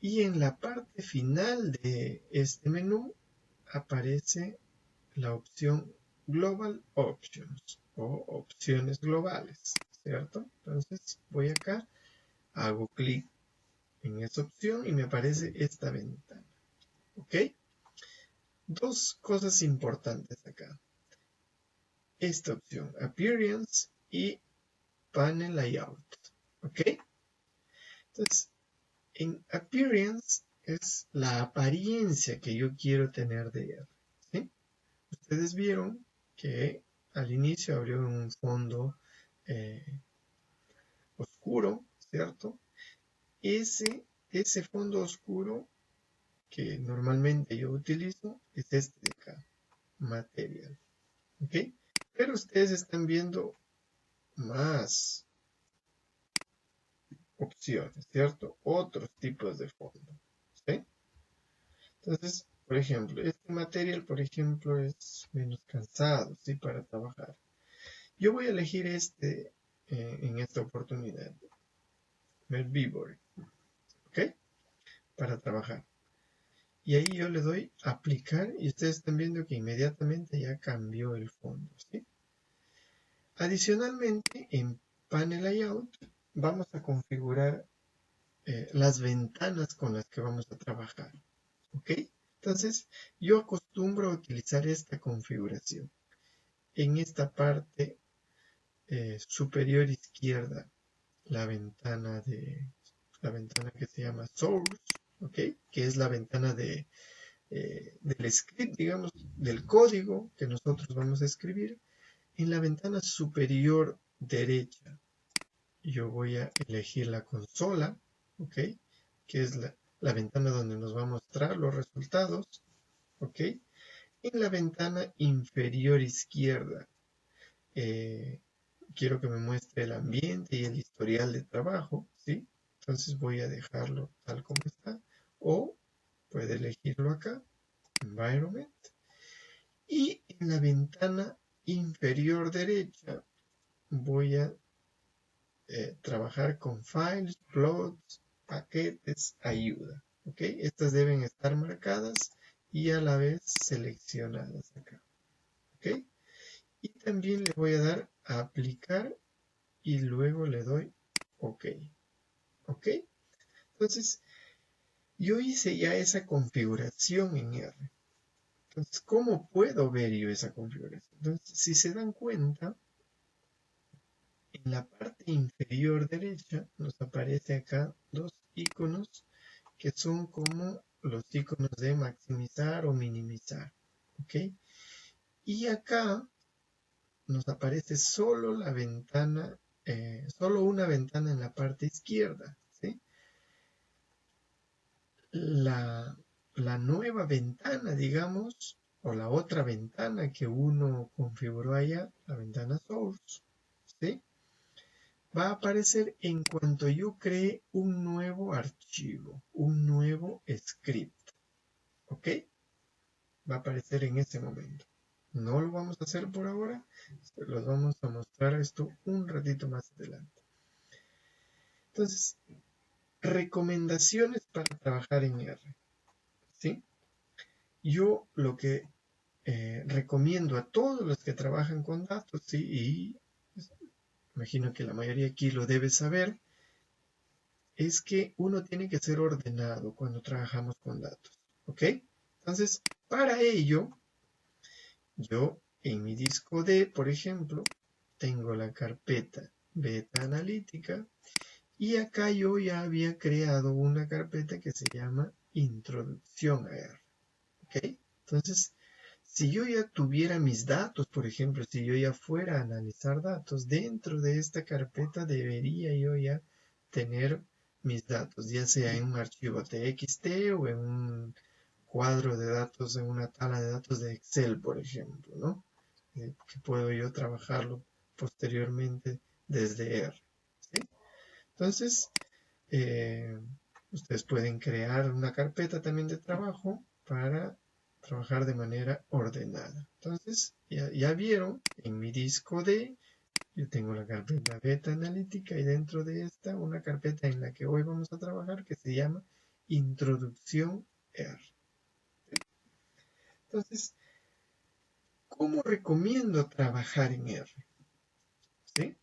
Y en la parte final de este menú aparece la opción Global Options o opciones globales, ¿cierto? Entonces voy acá, hago clic en esa opción y me aparece esta ventana, ¿ok? Dos cosas importantes acá. Esta opción, Appearance y Panel Layout, ¿ok? Entonces, en Appearance es la apariencia que yo quiero tener de R, ¿sí? Ustedes vieron que al inicio abrió un fondo eh, oscuro, ¿cierto? Ese fondo oscuro que normalmente yo utilizo es este de acá, Material, ¿ok? Pero ustedes están viendo más opciones, ¿cierto? Otros tipos de fondo, ¿sí? Entonces, Por ejemplo, este material, por ejemplo, es menos cansado, ¿sí? Para trabajar. Yo voy a elegir este en esta oportunidad, Herbivore, ¿ok? Para trabajar. Y ahí yo le doy aplicar y ustedes están viendo que inmediatamente ya cambió el fondo, ¿sí? Adicionalmente, en Panel Layout vamos a configurar las ventanas con las que vamos a trabajar, ¿ok? Entonces, yo acostumbro a utilizar esta configuración. En esta parte superior izquierda, la ventana que se llama Source, ¿ok? Que es la ventana del script, digamos, del código que nosotros vamos a escribir. En la ventana superior derecha, yo voy a elegir la consola, ¿ok? Que es la ventana donde nos va a mostrar los resultados, ¿ok? En la ventana inferior izquierda, eh, quiero que me muestre el ambiente y el historial de trabajo, ¿sí? Entonces voy a dejarlo tal como está, o puede elegirlo acá, Environment, y en la ventana inferior derecha voy a trabajar con files, plots, paquetes, ayuda. ¿Ok? Estas deben estar marcadas y a la vez seleccionadas acá. ¿Ok? Y también le voy a dar a aplicar y luego le doy OK. ¿Ok? Entonces, yo hice ya esa configuración en R. Entonces, ¿cómo puedo ver yo esa configuración? Entonces, si se dan cuenta, en la parte inferior derecha nos aparece acá dos iconos que son como los iconos de maximizar o minimizar, ¿ok? Y acá nos aparece solo la ventana, solo una ventana en la parte izquierda, ¿sí? La nueva ventana, digamos, o la otra ventana que uno configuró allá, la ventana source, ¿sí? Va a aparecer en cuanto yo cree un nuevo archivo, un nuevo script, ¿ok? Va a aparecer en ese momento. No lo vamos a hacer por ahora, los vamos a mostrar esto un ratito más adelante. Entonces, recomendaciones para trabajar en R, ¿sí? Yo lo que recomiendo a todos los que trabajan con datos, ¿sí? Y pues, imagino que la mayoría aquí lo debe saber, es que uno tiene que ser ordenado cuando trabajamos con datos, ¿ok? Entonces, para ello, yo en mi disco D, por ejemplo, tengo la carpeta beta analítica y acá yo ya había creado una carpeta que se llama introducción a R, ¿ok? Entonces, si yo ya tuviera mis datos, por ejemplo, si yo ya fuera a analizar datos, dentro de esta carpeta debería yo ya tener mis datos, ya sea en un archivo TXT o en un cuadro de datos, en una tabla de datos de Excel, por ejemplo, ¿no? Que puedo yo trabajarlo posteriormente desde R, ¿sí? Entonces, eh, ustedes pueden crear una carpeta también de trabajo para trabajar de manera ordenada. Entonces, ya vieron, en mi disco D, yo tengo la carpeta beta analítica y dentro de esta una carpeta en la que hoy vamos a trabajar que se llama Introducción R. Entonces, ¿cómo recomiendo trabajar en R? ¿Sí?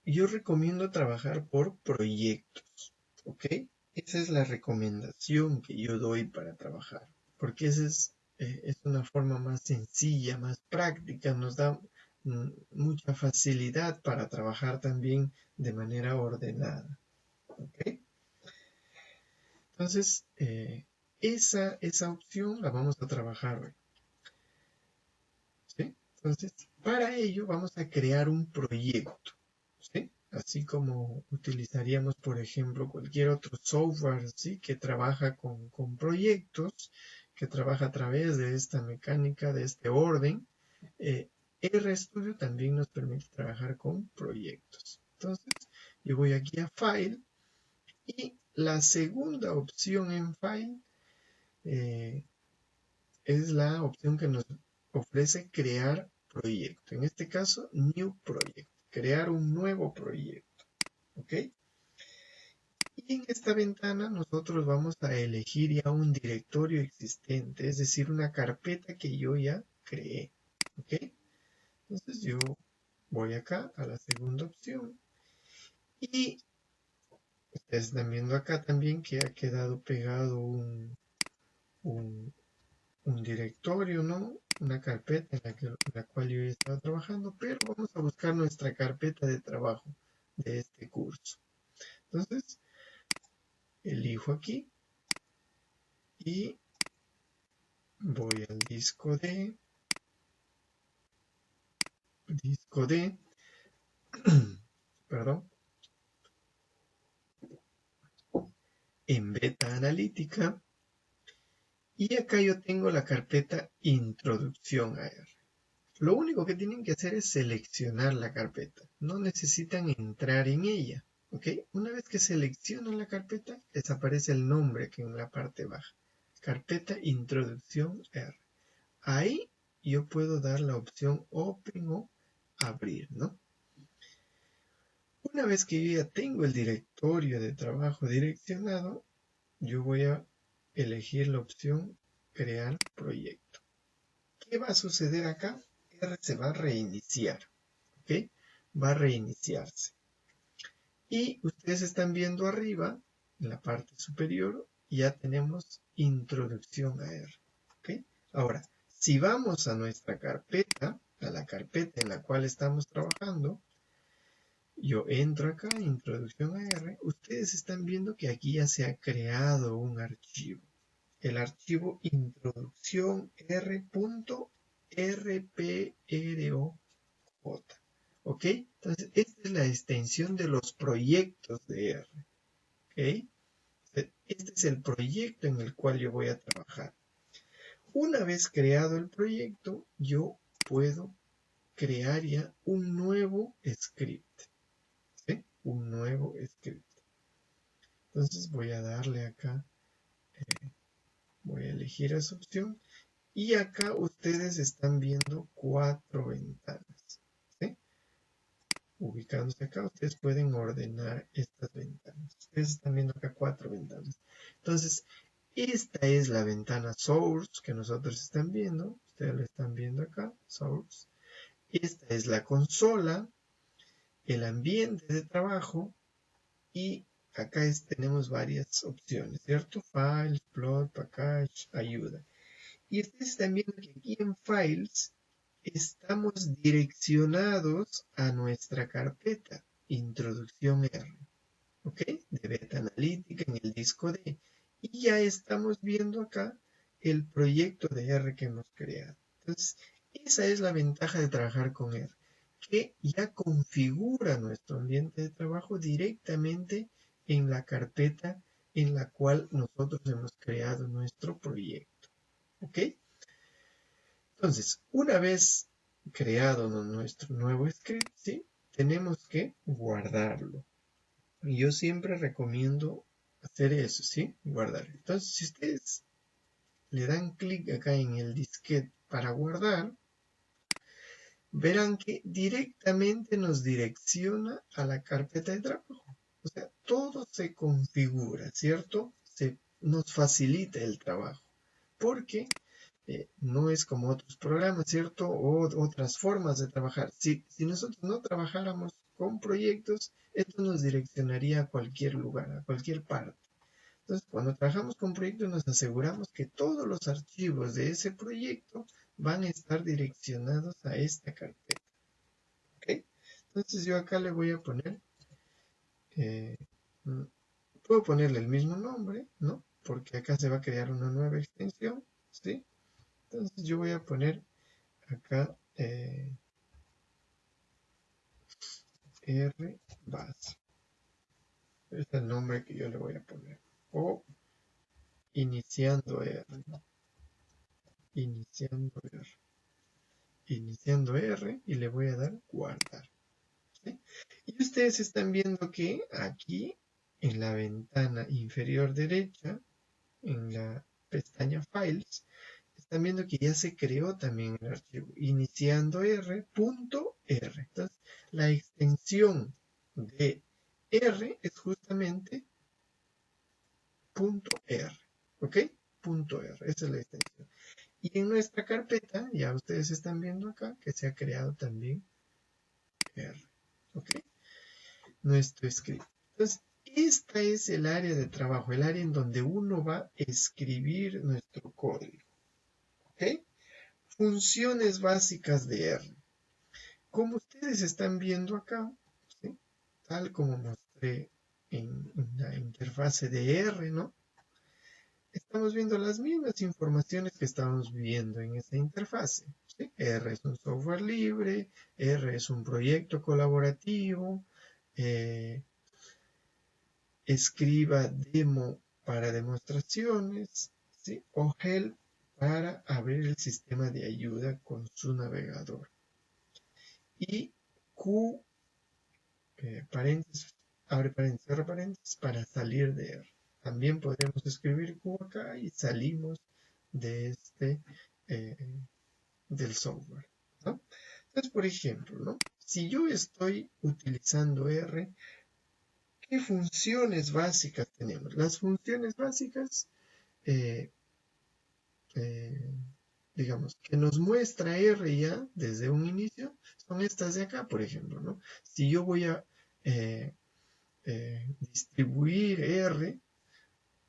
Yo recomiendo trabajar por proyectos, ¿ok? Esa es la recomendación que yo doy para trabajar, porque esa es una forma más sencilla, más práctica, nos da mucha facilidad para trabajar también de manera ordenada, ¿ok? Entonces, esa opción la vamos a trabajar hoy, ¿sí? Entonces, para ello vamos a crear un proyecto, ¿sí? Así como utilizaríamos, por ejemplo, cualquier otro software, ¿sí? Que trabaja con proyectos, que trabaja a través de esta mecánica, de este orden. RStudio también nos permite trabajar con proyectos. Entonces, yo voy aquí a File y la segunda opción en File es la opción que nos ofrece crear proyecto. En este caso, New Project, crear un nuevo proyecto. ¿Ok? Y en esta ventana nosotros vamos a elegir ya un directorio existente, es decir, una carpeta que yo ya creé. ¿Ok? Entonces yo voy acá a la segunda opción y ustedes están viendo acá también que ha quedado pegado un, un directorio, ¿no? Una carpeta en la cual yo he estado trabajando, pero vamos a buscar nuestra carpeta de trabajo de este curso. Entonces, elijo aquí y voy al disco D, perdón, en beta analítica, y acá yo tengo la carpeta Introducción a R. Lo único que tienen que hacer es seleccionar la carpeta, no necesitan entrar en ella. ¿Ok? Una vez que seleccionan la carpeta, les aparece el nombre aquí en la parte baja. Carpeta Introducción R. Ahí yo puedo dar la opción Open o Abrir, ¿no? Una vez que yo ya tengo el directorio de trabajo direccionado, yo voy a elegir la opción Crear proyecto. ¿Qué va a suceder acá? R se va a reiniciar. ¿Ok? Va a reiniciarse. Y ustedes están viendo arriba, en la parte superior, ya tenemos Introducción a R. ¿Ok? Ahora, si vamos a nuestra carpeta, a la carpeta en la cual estamos trabajando, yo entro acá, Introducción a R, ustedes están viendo que aquí ya se ha creado un archivo. El archivo introducción r.rproj. ¿Ok? Entonces, esta es la extensión de los proyectos de R. ¿Ok? Este es el proyecto en el cual yo voy a trabajar. Una vez creado el proyecto, yo puedo crear ya un nuevo script. ¿Sí? Un nuevo script. Entonces voy a darle acá, voy a elegir esa opción. Y acá ustedes están viendo 4 ventanas. ¿Sí? Ubicándose acá, ustedes pueden ordenar estas ventanas. Ustedes están viendo acá 4 ventanas. Entonces, esta es la ventana Source que nosotros están viendo. Ustedes lo están viendo acá, Source. Esta es la consola, el ambiente de trabajo y acá tenemos varias opciones, ¿cierto? Files, Plot, Package, Ayuda. Y ustedes están viendo que aquí en Files estamos direccionados a nuestra carpeta Introducción R, ¿ok? De beta analítica en el disco D. Y ya estamos viendo acá el proyecto de R que hemos creado. Entonces, esa es la ventaja de trabajar con R, que ya configura nuestro ambiente de trabajo directamente en la carpeta en la cual nosotros hemos creado nuestro proyecto, ¿ok? Entonces, una vez creado nuestro nuevo script, ¿sí? Tenemos que guardarlo. Y yo siempre recomiendo hacer eso, ¿sí? Guardar. Entonces, si ustedes le dan clic acá en el disquete para guardar, verán que directamente nos direcciona a la carpeta de trabajo. O sea, todo se configura, ¿cierto? Nos facilita el trabajo. Porque no es como otros programas, ¿cierto? O otras formas de trabajar. Si nosotros no trabajáramos con proyectos, esto nos direccionaría a cualquier lugar, a cualquier parte. Entonces, cuando trabajamos con proyectos, nos aseguramos que todos los archivos de ese proyecto van a estar direccionados a esta carpeta. ¿Ok? Entonces, yo acá le voy a poner, eh, puedo ponerle el mismo nombre, ¿no? Porque acá se va a crear una nueva extensión, ¿sí? Entonces, yo voy a poner acá R base. Este es el nombre que yo le voy a poner. O iniciando R. Iniciando R. Iniciando R y le voy a dar guardar. ¿Sí? Y ustedes están viendo que aquí en la ventana inferior derecha, en la pestaña Files, están viendo que ya se creó también el archivo, iniciando R.R. Entonces, la extensión de R es justamente .R, ¿ok? .R, esa es la extensión. Y en nuestra carpeta, ya ustedes están viendo acá que se ha creado también R, ¿ok? Nuestro script. Entonces, esta es el área de trabajo, el área en donde uno va a escribir nuestro código, ¿ok? Funciones básicas de R. Como ustedes están viendo acá, ¿sí? Tal como mostré en la interfase de R, ¿no? Estamos viendo las mismas informaciones que estábamos viendo en esta interfase, ¿sí? R es un software libre, R es un proyecto colaborativo, escriba demo para demostraciones, ¿sí? O help para abrir el sistema de ayuda con su navegador. Y Q, paréntesis, abre paréntesis, cierra paréntesis, para salir de R. También podríamos escribir Q acá y salimos de eh, del software, ¿no? Entonces, por ejemplo, ¿no? Si yo estoy utilizando R, ¿qué funciones básicas tenemos? Las funciones básicas, eh, eh, digamos, que nos muestra R ya desde un inicio, son estas de acá, por ejemplo, ¿no? Si yo voy a distribuir R,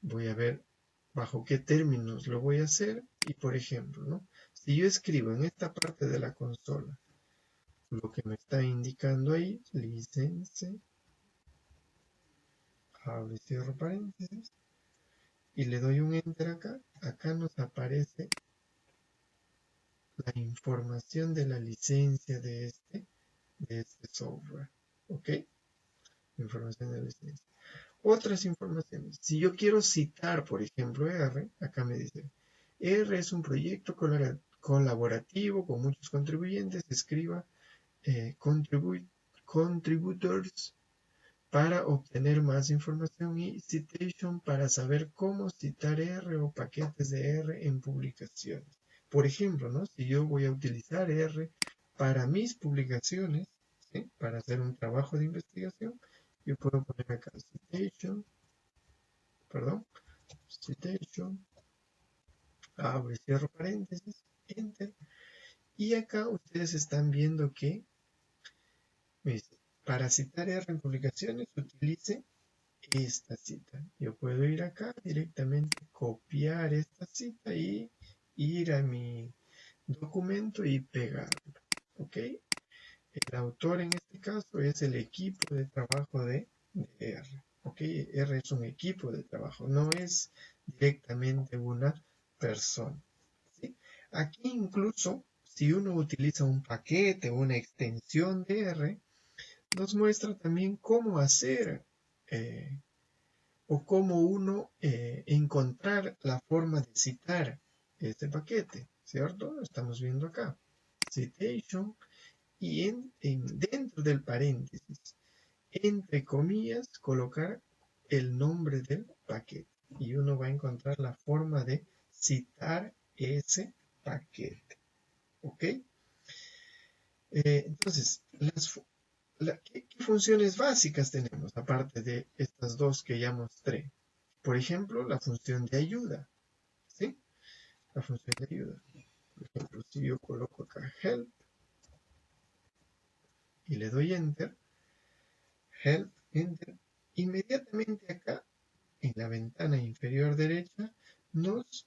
voy a ver bajo qué términos lo voy a hacer y, por ejemplo, ¿no? Si yo escribo en esta parte de la consola lo que me está indicando ahí, license, abre y cierro paréntesis, y le doy un enter acá, acá nos aparece la información de la licencia de este software, ¿ok? Información de la licencia. Otras informaciones, si yo quiero citar, por ejemplo, R, acá me dice, R es un proyecto colaborativo con muchos contribuyentes, escriba contributors para obtener más información y citation para saber cómo citar R o paquetes de R en publicaciones. Por ejemplo, ¿no? Si yo voy a utilizar R para mis publicaciones, ¿sí? Para hacer un trabajo de investigación, yo puedo poner acá citation, perdón, citation, abro y cierro paréntesis, enter, y acá ustedes están viendo que para citar R en publicaciones utilice esta cita. Yo puedo ir acá directamente, copiar esta cita y ir a mi documento y pegarlo. ¿Ok? El autor en este caso es el equipo de trabajo de R. ¿Ok? R es un equipo de trabajo, no es directamente una persona. ¿Sí? Aquí incluso, si uno utiliza un paquete o una extensión de R, nos muestra también cómo hacer o cómo uno encontrar la forma de citar este paquete, ¿cierto? Estamos viendo acá, citation, y dentro del paréntesis, entre comillas, colocar el nombre del paquete. Y uno va a encontrar la forma de citar ese paquete. ¿Ok? Entonces, ¿qué funciones básicas tenemos aparte de estas dos que ya mostré? Por ejemplo, la función de ayuda, ¿sí? La función de ayuda. Por ejemplo, si yo coloco acá help y le doy enter, help, enter, inmediatamente acá en la ventana inferior derecha nos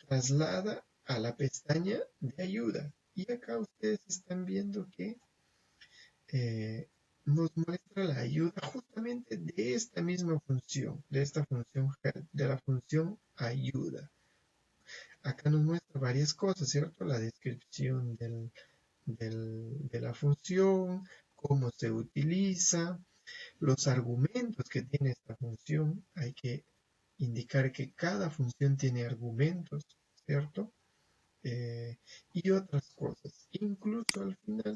traslada a la pestaña de ayuda. Y acá ustedes están viendo que nos muestra la ayuda justamente de esta misma función, de esta función help, de la función ayuda. Acá nos muestra varias cosas, ¿cierto? La descripción de la función, cómo se utiliza, los argumentos que tiene esta función. Hay que indicar que cada función tiene argumentos, ¿cierto? Y otras cosas. Incluso al final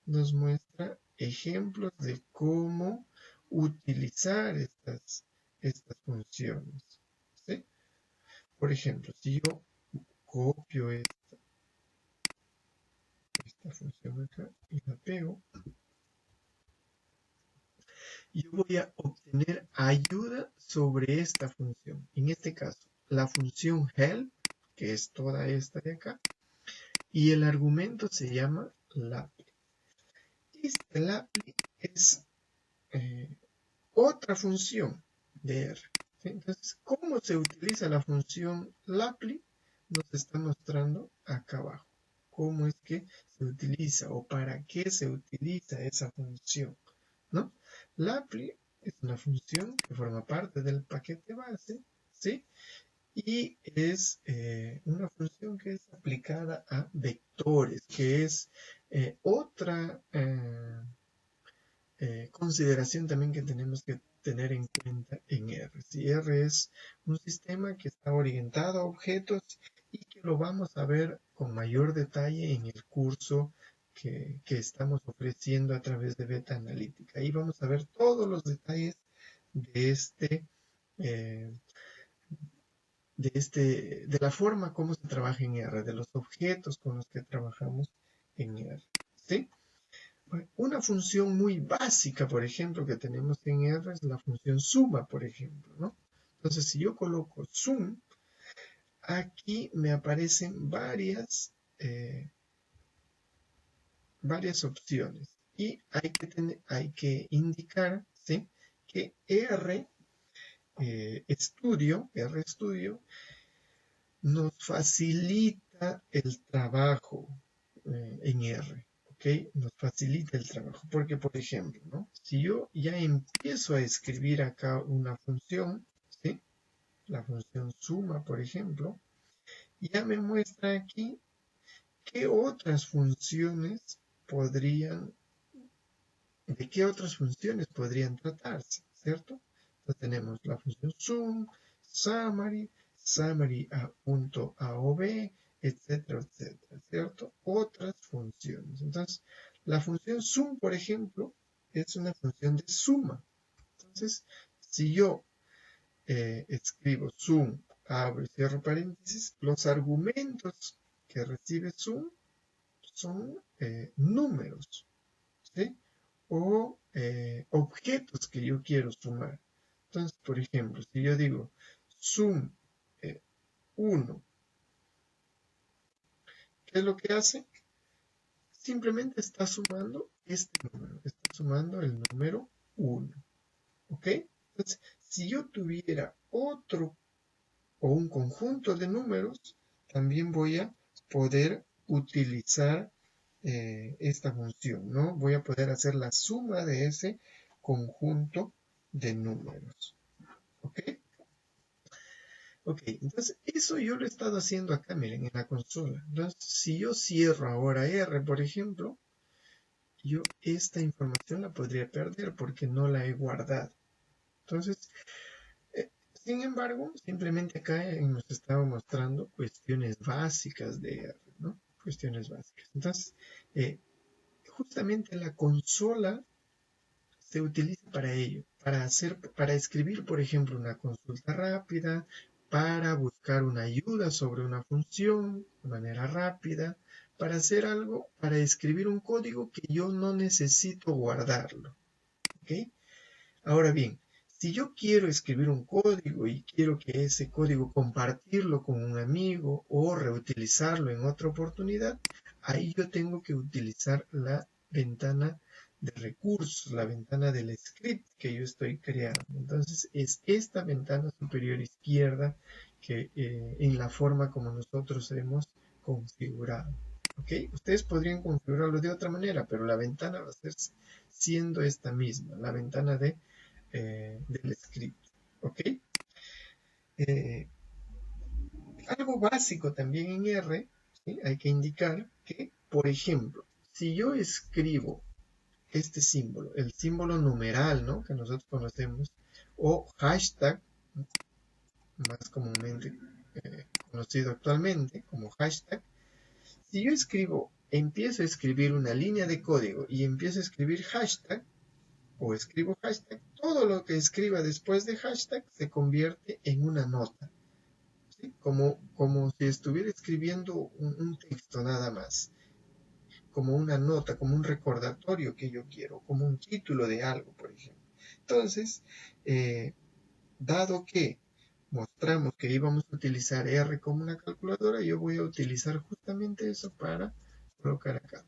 nos muestra ejemplos de cómo utilizar estas funciones, ¿sí? por ejemplo, si yo copio esta función acá y la pego, yo voy a obtener ayuda sobre esta función. En este caso, la función help, que es toda esta de acá, y el argumento se llama lapply. Este lapply es otra función de R. ¿Sí? Entonces, ¿cómo se utiliza la función lapply? Nos está mostrando acá abajo. ¿Cómo es que se utiliza o para qué se utiliza esa función? ¿No? Lapply es una función que forma parte del paquete base, ¿sí? Y es una función que es aplicada a vectores, que es otra consideración también que tenemos que tener en cuenta en R. Si R es un sistema que está orientado a objetos y que lo vamos a ver con mayor detalle en el curso que estamos ofreciendo a través de Beta Analítica. Ahí vamos a ver todos los detalles de eh, de la forma como se trabaja en R, de los objetos con los que trabajamos en R. ¿Sí? Una función muy básica, por ejemplo, que tenemos en R es la función suma, por ejemplo, ¿no? Entonces, si yo coloco sum, aquí me aparecen varias opciones y hay que indicar, ¿sí?, que RStudio nos facilita el trabajo en R. ¿Ok? Nos facilita el trabajo. Porque, por ejemplo, ¿no? Si yo ya empiezo a escribir acá una función, ¿sí? La función suma, por ejemplo, ya me muestra aquí qué otras funciones de qué otras funciones podrían tratarse, ¿cierto? Entonces tenemos la función sum, summary a.aob, etcétera, etcétera, ¿cierto? Otras funciones. Entonces, la función sum, por ejemplo, es una función de suma. Entonces, si yo escribo sum, abro y cierro paréntesis, los argumentos que recibe sum son números, ¿sí? O objetos que yo quiero sumar. Entonces, por ejemplo, si yo digo sum 1, ¿qué es lo que hace? Simplemente está sumando este número, está sumando el número 1. ¿Ok? Entonces, si yo tuviera otro o un conjunto de números, también voy a poder utilizar esta función, ¿no? Voy a poder hacer la suma de ese conjunto de números. ¿Ok? Ok, entonces eso yo lo he estado haciendo acá, miren, en la consola. Entonces, si yo cierro ahora R, por ejemplo, yo esta información la podría perder porque no la he guardado. Entonces, sin embargo, simplemente acá nos estaba mostrando cuestiones básicas de R, ¿no? Cuestiones básicas. Entonces, justamente la consola se utiliza para ello, para escribir, por ejemplo, una consulta rápida, para buscar una ayuda sobre una función de manera rápida, para hacer algo, para escribir un código que yo no necesito guardarlo. ¿Ok? Ahora bien, si yo quiero escribir un código y quiero que ese código compartirlo con un amigo o reutilizarlo en otra oportunidad, ahí yo tengo que utilizar la ventana de recursos, la ventana del script que yo estoy creando. Entonces es esta ventana superior izquierda que en la forma como nosotros hemos configurado. ¿Ok? Ustedes podrían configurarlo de otra manera, pero la ventana va a ser siendo esta misma, la ventana del script. ¿Ok? Eh, Algo básico también en R, ¿sí? Hay que indicar que, por ejemplo, si yo escribo este símbolo, el símbolo numeral, ¿no?, que nosotros conocemos, o hashtag, más comúnmente conocido actualmente como hashtag, si yo empiezo a escribir una línea de código y empiezo a escribir hashtag, o escribo hashtag, todo lo que escriba después de hashtag se convierte en una nota. ¿Sí? como si estuviera escribiendo un texto nada más, como una nota, como un recordatorio que yo quiero, como un título de algo, por ejemplo. Entonces, dado que mostramos que íbamos a utilizar R como una calculadora, yo voy a utilizar justamente eso para colocar acá.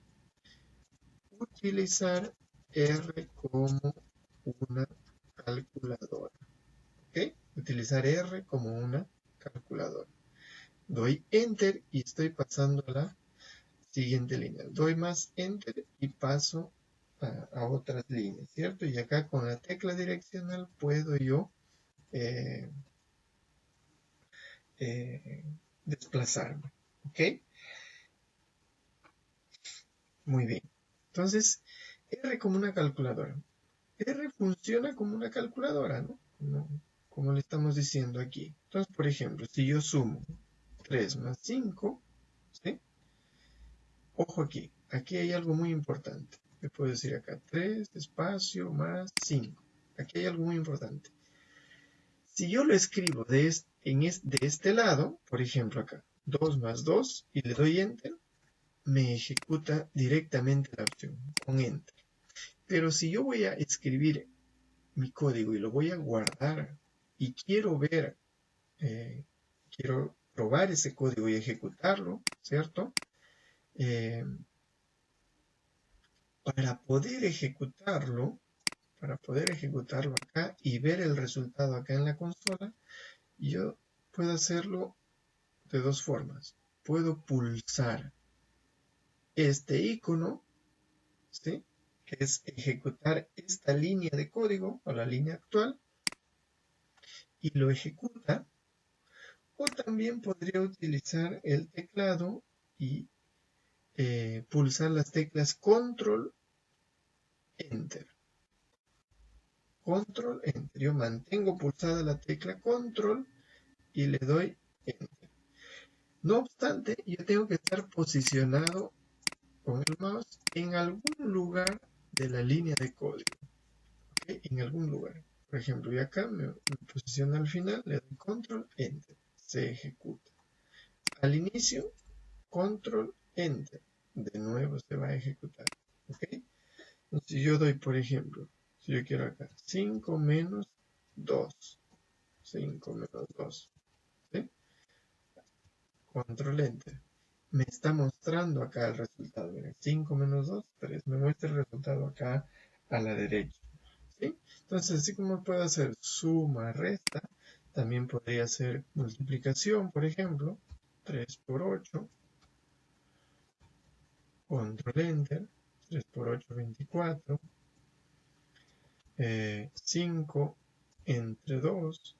Utilizar R como una calculadora. ¿Ok? Utilizar R como una calculadora. Doy Enter y estoy pasando a la siguiente línea. Doy más Enter y paso a otras líneas, ¿cierto? Y acá con la tecla direccional puedo yo desplazarme. ¿Ok? Muy bien. Entonces, R como una calculadora. R funciona como una calculadora, ¿no? Como le estamos diciendo aquí. Entonces, por ejemplo, si yo sumo 3 más 5, ¿sí? Ojo aquí, aquí hay algo muy importante. Me puedo decir acá 3, espacio, más 5. Aquí hay algo muy importante. Si yo lo escribo de este lado, por ejemplo acá, 2 más 2, y le doy Enter, me ejecuta directamente la opción con Enter. Pero si yo voy a escribir mi código y lo voy a guardar y quiero ver, quiero probar ese código y ejecutarlo, ¿cierto? Para poder ejecutarlo acá y ver el resultado acá en la consola, yo puedo hacerlo de dos formas. Puedo pulsar este icono, ¿sí? Que es ejecutar esta línea de código o la línea actual y lo ejecuta. O también podría utilizar el teclado y pulsar las teclas Control Enter. Control Enter. Yo mantengo pulsada la tecla Control y le doy Enter. No obstante, yo tengo que estar posicionado con el mouse en algún lugar de la línea de código. ¿Okay? En algún lugar. Por ejemplo, y acá me posiciono al final, le doy Control Enter. Se ejecuta. Al inicio, Control Enter. De nuevo se va a ejecutar. ¿Ok? Entonces, si yo doy, por ejemplo, si yo quiero acá 5 menos 2. 5 menos 2. ¿Sí? Control Enter. Me está mostrando acá el resultado. Miren, 5 menos 2, 3. Me muestra el resultado acá a la derecha. ¿Sí? Entonces, así como puedo hacer suma, resta, también podría hacer multiplicación, por ejemplo. 3 por 8. Control Enter. 3 por 8, 24. 5 entre 2.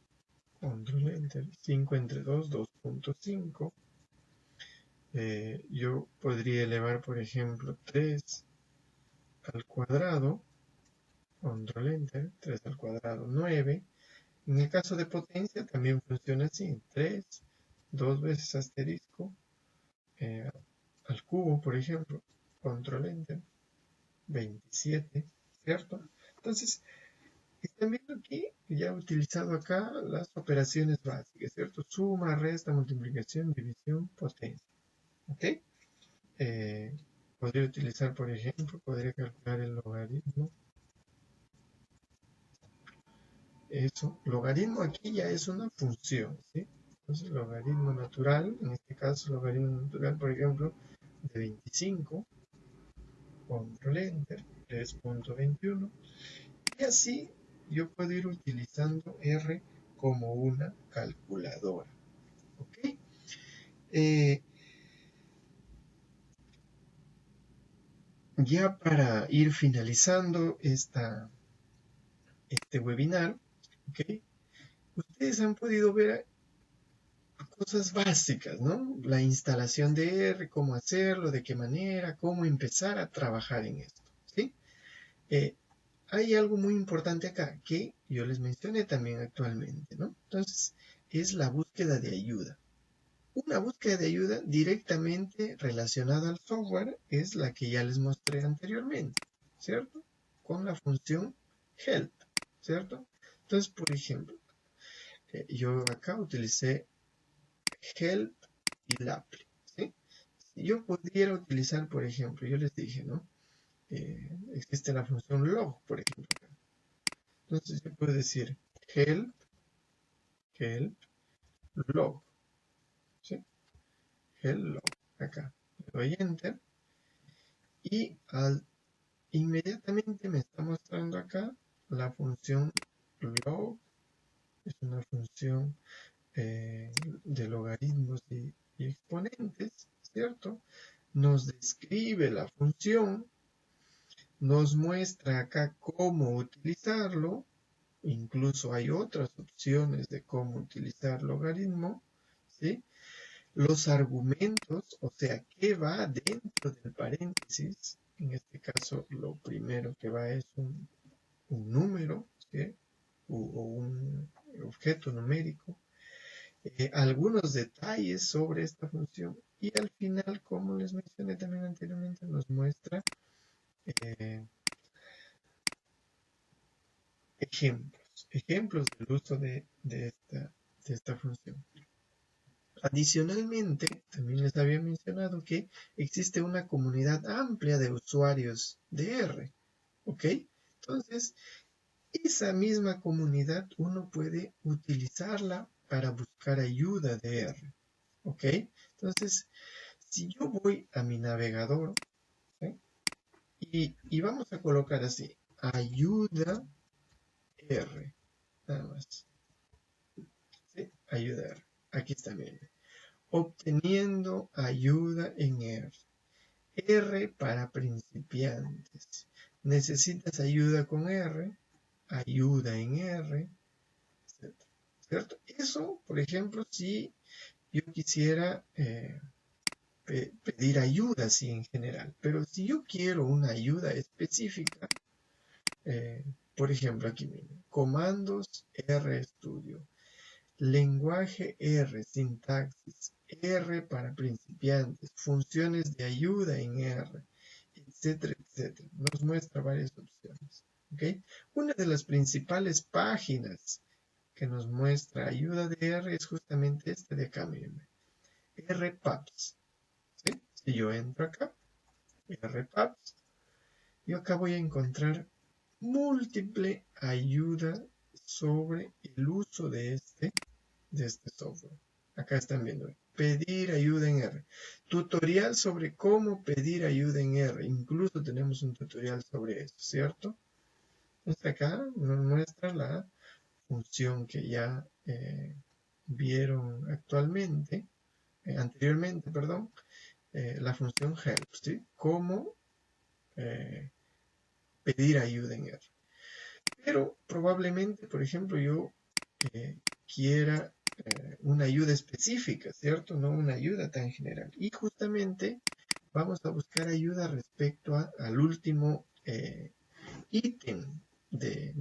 Control Enter. 5 entre 2, 2.5. Yo podría elevar, por ejemplo, 3 al cuadrado. Control Enter. 3 al cuadrado, 9. En el caso de potencia también funciona así. 3, 2 veces asterisco eh, al cubo, por ejemplo. Control Enter. 27, ¿cierto? Entonces, están viendo aquí que ya he utilizado acá las operaciones básicas, ¿cierto? Suma, resta, multiplicación, división, potencia. ¿Ok? Podría utilizar, por ejemplo, podría calcular el logaritmo. Eso, logaritmo aquí ya es una función, ¿sí? Entonces, logaritmo natural, en este caso, logaritmo natural, por ejemplo, de 25, control enter, 3.21, y así yo puedo ir utilizando R como una calculadora, ¿ok? Ya para ir finalizando este webinar, ¿ok? Ustedes han podido ver cosas básicas, ¿no? La instalación de R, cómo hacerlo, de qué manera, cómo empezar a trabajar en esto, ¿sí? Hay algo muy importante acá que yo les mencioné también actualmente, ¿no? Entonces, es la búsqueda de ayuda. Una búsqueda de ayuda directamente relacionada al software es la que ya les mostré anteriormente, ¿cierto? Con la función help, ¿cierto? Entonces, por ejemplo, yo acá utilicé help y lapply, ¿sí? Si yo pudiera utilizar, por ejemplo, yo les dije, ¿no? Existe la función log, por ejemplo, acá. Entonces yo puedo decir help log, ¿sí? Help log, acá. Le doy enter y inmediatamente me está mostrando acá la función log. Es una función de logaritmos y exponentes, ¿cierto? Nos describe la función, nos muestra acá cómo utilizarlo, incluso hay otras opciones de cómo utilizar logaritmo, ¿sí? Los argumentos, o sea, qué va dentro del paréntesis, en este caso lo primero que va es un número, ¿sí? O un objeto numérico, algunos detalles sobre esta función y al final, como les mencioné también anteriormente, nos muestra eh, ejemplos del uso de esta función. Adicionalmente, también les había mencionado que existe una comunidad amplia de usuarios de R, ¿ok? Entonces, esa misma comunidad uno puede utilizarla para buscar ayuda de R, ¿ok? Entonces, si yo voy a mi navegador, ¿sí? y vamos a colocar así, ayuda R, nada más, ¿sí? Ayuda R, aquí está, miren, obteniendo ayuda en R. R para principiantes. ¿Necesitas ayuda con R? Ayuda en R, etc. ¿Cierto? Eso, por ejemplo, si yo quisiera pedir ayuda así en general, pero si yo quiero una ayuda específica, eh, por ejemplo, aquí mismo, comandos RStudio, lenguaje R, sintaxis, R para principiantes, funciones de ayuda en R, etcétera, etcétera. Nos muestra varias opciones. ¿Okay? Una de las principales páginas que nos muestra ayuda de R es justamente esta de acá, miren, RPubs. ¿Sí? Si yo entro acá, RPubs, yo acá voy a encontrar múltiple ayuda sobre el uso de este software. Acá están viendo. Pedir ayuda en R. Tutorial sobre cómo pedir ayuda en R. Incluso tenemos un tutorial sobre eso, ¿cierto? Entonces acá nos muestra la función que ya vieron anteriormente, perdón, la función help, ¿sí? Cómo pedir ayuda en R. Pero probablemente, por ejemplo, yo quiera una ayuda específica, ¿cierto? No una ayuda tan general. Y justamente vamos a buscar ayuda respecto al último ítem de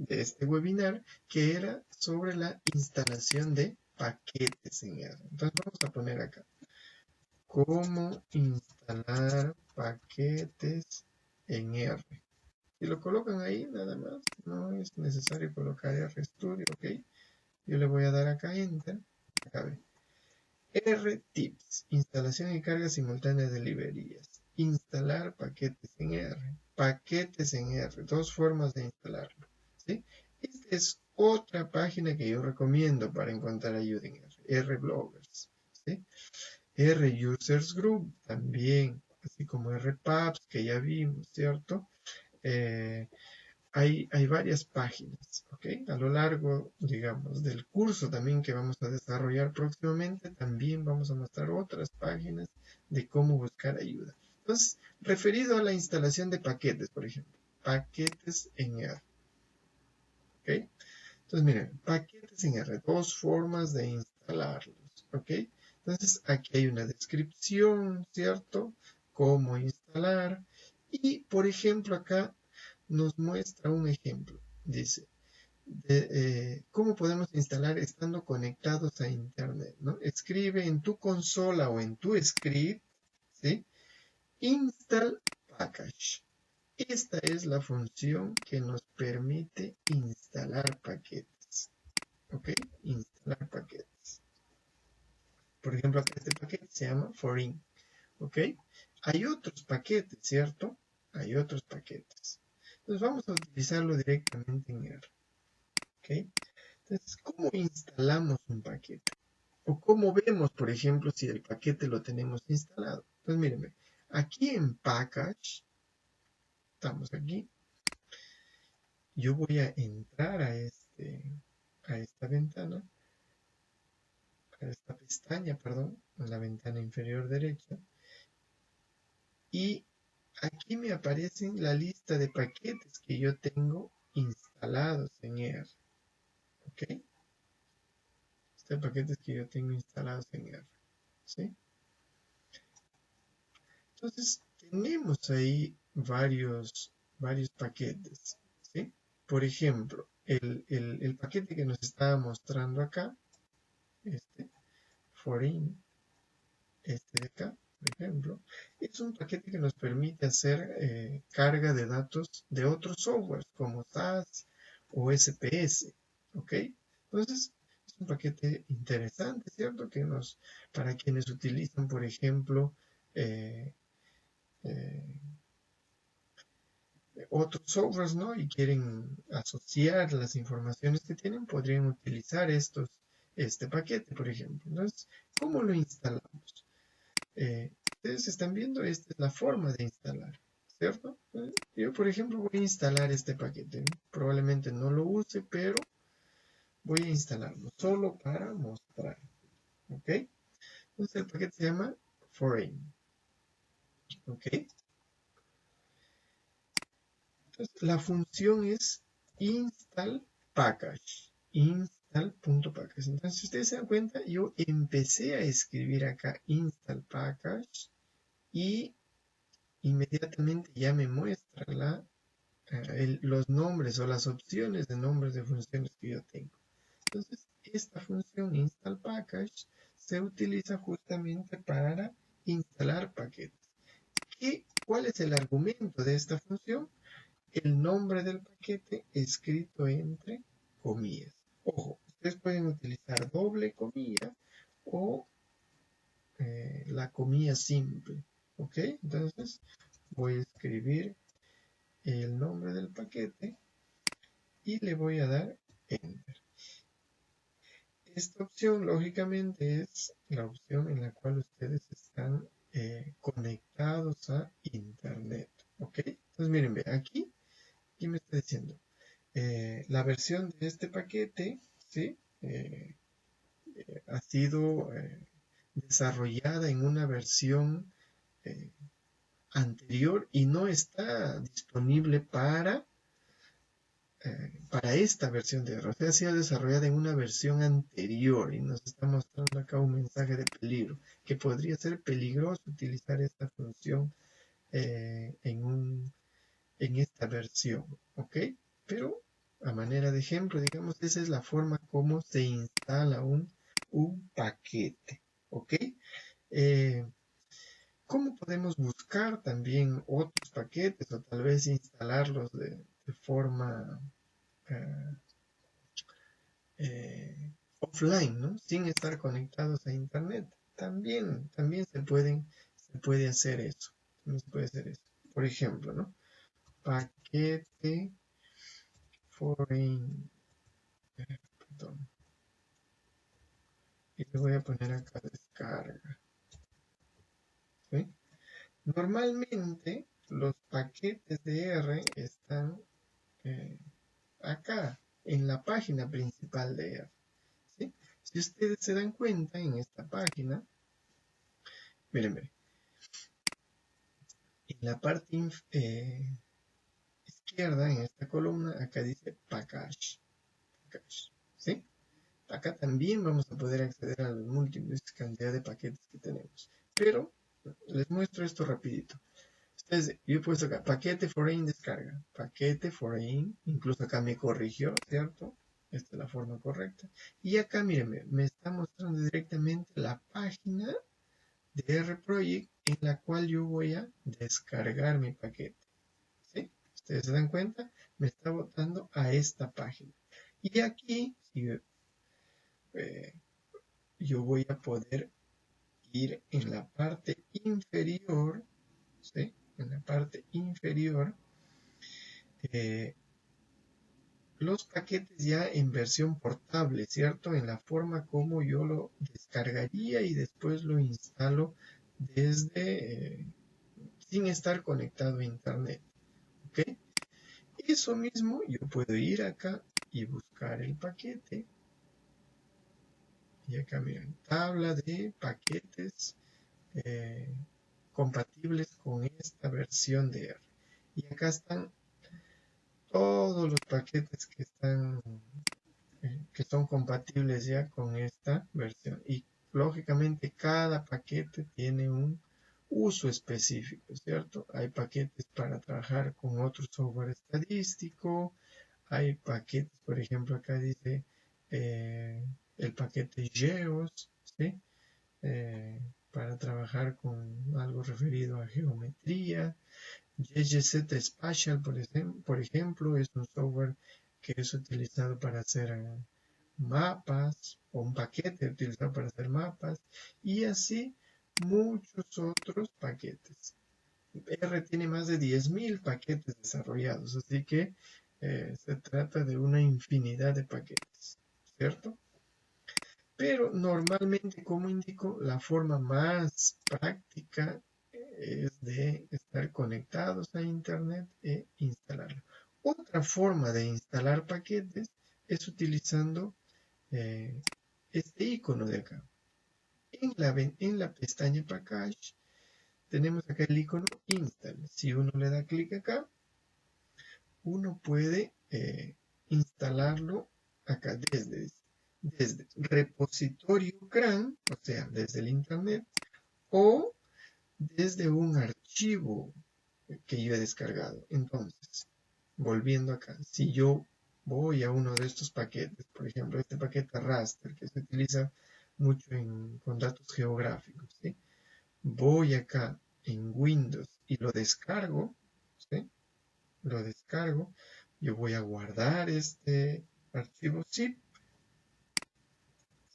este webinar, que era sobre la instalación de paquetes en R. Entonces vamos a poner acá, cómo instalar paquetes en R. Si lo colocan ahí, nada más, no es necesario colocar RStudio, ¿ok? Yo le voy a dar acá Enter. Acá ve. RTips, instalación y carga simultánea de librerías. Instalar paquetes en R. Paquetes en R, dos formas de instalarlo, ¿sí? Esta es otra página que yo recomiendo para encontrar ayuda en R. RBloggers, ¿sí? RUsers Group también, así como RPubs que ya vimos, ¿cierto? Hay varias páginas, ¿ok? A lo largo, digamos, del curso también que vamos a desarrollar próximamente, también vamos a mostrar otras páginas de cómo buscar ayuda. Entonces, referido a la instalación de paquetes, por ejemplo, paquetes en R, ¿ok? Entonces, miren, paquetes en R, dos formas de instalarlos, ¿ok? Entonces, aquí hay una descripción, ¿cierto? Cómo instalar. Y, por ejemplo, acá nos muestra un ejemplo. Dice, cómo podemos instalar estando conectados a Internet, ¿no? Escribe en tu consola o en tu script, ¿sí? Install package. Esta es la función que nos permite instalar paquetes, ¿ok? Instalar paquetes. Por ejemplo, acá este paquete se llama foreign, ¿ok? Hay otros paquetes, ¿cierto? Hay otros paquetes. Entonces vamos a utilizarlo directamente en R, ¿ok? Entonces, ¿cómo instalamos un paquete? O cómo vemos, por ejemplo, si el paquete lo tenemos instalado. Entonces, mírenme, aquí en Package, estamos aquí, yo voy a entrar a esta ventana, a esta pestaña, perdón, en la ventana inferior derecha, y aquí me aparecen la lista de paquetes que yo tengo instalados en R, ¿ok? Este paquetes que yo tengo instalados en R, ¿sí? Entonces, tenemos ahí varios paquetes, ¿sí? Por ejemplo, el paquete que nos estaba mostrando acá, este, foreign, este de acá, por ejemplo, es un paquete que nos permite hacer carga de datos de otros softwares como SAS o SPS, ¿ok? Entonces, es un paquete interesante, ¿cierto? Para quienes utilizan, por ejemplo, eh, eh, otros softwares, ¿no? Y quieren asociar las informaciones que tienen, podrían utilizar este paquete, por ejemplo. Entonces, ¿cómo lo instalamos? Ustedes están viendo, esta es la forma de instalar, ¿cierto? Yo, por ejemplo, voy a instalar este paquete. Probablemente no lo use, pero voy a instalarlo solo para mostrar, ¿ok? Entonces, el paquete se llama foreign, ¿ok? Entonces, la función es install package. Install.package. Entonces, si ustedes se dan cuenta, yo empecé a escribir acá install package y inmediatamente ya me muestra los nombres o las opciones de nombres de funciones que yo tengo. Entonces, esta función install package se utiliza justamente para instalar paquetes. ¿Cuál es el argumento de esta función? El nombre del paquete escrito entre comillas. Ojo, ustedes pueden utilizar doble comilla o la comilla simple. ¿Ok? Entonces voy a escribir el nombre del paquete y le voy a dar Enter. Esta opción, lógicamente, es la opción en la cual ustedes están conectados a Internet. ¿Ok? Entonces, miren, ve, aquí me está diciendo la versión de este paquete, ¿sí? Ha sido desarrollada en una versión eh, anterior y no está disponible para esta versión de R. O sea, ha sido desarrollada en una versión anterior y nos está mostrando acá un mensaje de peligro, que podría ser peligroso utilizar esta función en esta versión, ¿ok? Pero a manera de ejemplo, digamos, esa es la forma como se instala un paquete, ¿ok? Eh, ¿Cómo podemos buscar también otros paquetes o tal vez instalarlos de forma eh, offline, ¿no? Sin estar conectados a internet? También se puede hacer eso. También se puede hacer eso. Por ejemplo, ¿no? Paquete foreign, perdón, y le voy a poner acá descarga, ¿sí? Normalmente los paquetes de R están eh, acá, en la página principal de R, ¿sí? Si ustedes se dan cuenta en esta página, miren, en la parte izquierda, en esta columna, acá dice package, ¿sí? Acá también vamos a poder acceder a las múltiples cantidad de paquetes que tenemos. Pero les muestro esto rapidito. Entonces, yo he puesto acá paquete foreign descarga, paquete foreign, incluso acá me corrigió, ¿cierto? Esta es la forma correcta. Y acá, mírenme, me está mostrando directamente la página de RProject en la cual yo voy a descargar mi paquete. ¿Sí? Ustedes se dan cuenta, me está botando a esta página. Y aquí, si yo voy a poder ir en la parte inferior, ¿sí? En la parte inferior, los paquetes ya en versión portable, ¿cierto? En la forma como yo lo descargaría y después lo instalo desde, sin estar conectado a internet, ¿ok? Eso mismo yo puedo ir acá y buscar el paquete. Y acá miren, tabla de paquetes eh, compatibles con esta versión de R. Y acá están todos los paquetes que son compatibles ya con esta versión. Y lógicamente cada paquete tiene un uso específico, ¿cierto? Hay paquetes para trabajar con otro software estadístico, hay paquetes, por ejemplo, acá dice eh, el paquete GEOS, ¿sí? Para trabajar con algo referido a geometría. GGZ Spatial, por ejemplo, es un software que es utilizado para hacer mapas, o un paquete utilizado para hacer mapas, y así muchos otros paquetes. R tiene más de 10.000 paquetes desarrollados, así que se trata de una infinidad de paquetes, ¿cierto? Pero normalmente, como indico, la forma más práctica es de estar conectados a Internet e instalarlo. Otra forma de instalar paquetes es utilizando eh, este icono de acá. En la pestaña Package tenemos acá el icono Install. Si uno le da clic acá, uno puede instalarlo acá desde repositorio CRAN, o sea, desde el internet, o desde un archivo que yo he descargado. Entonces, volviendo acá, si yo voy a uno de estos paquetes, por ejemplo, este paquete raster que se utiliza mucho con datos geográficos, ¿sí? Voy acá en Windows y lo descargo, ¿sí? Lo descargo, yo voy a guardar este archivo zip,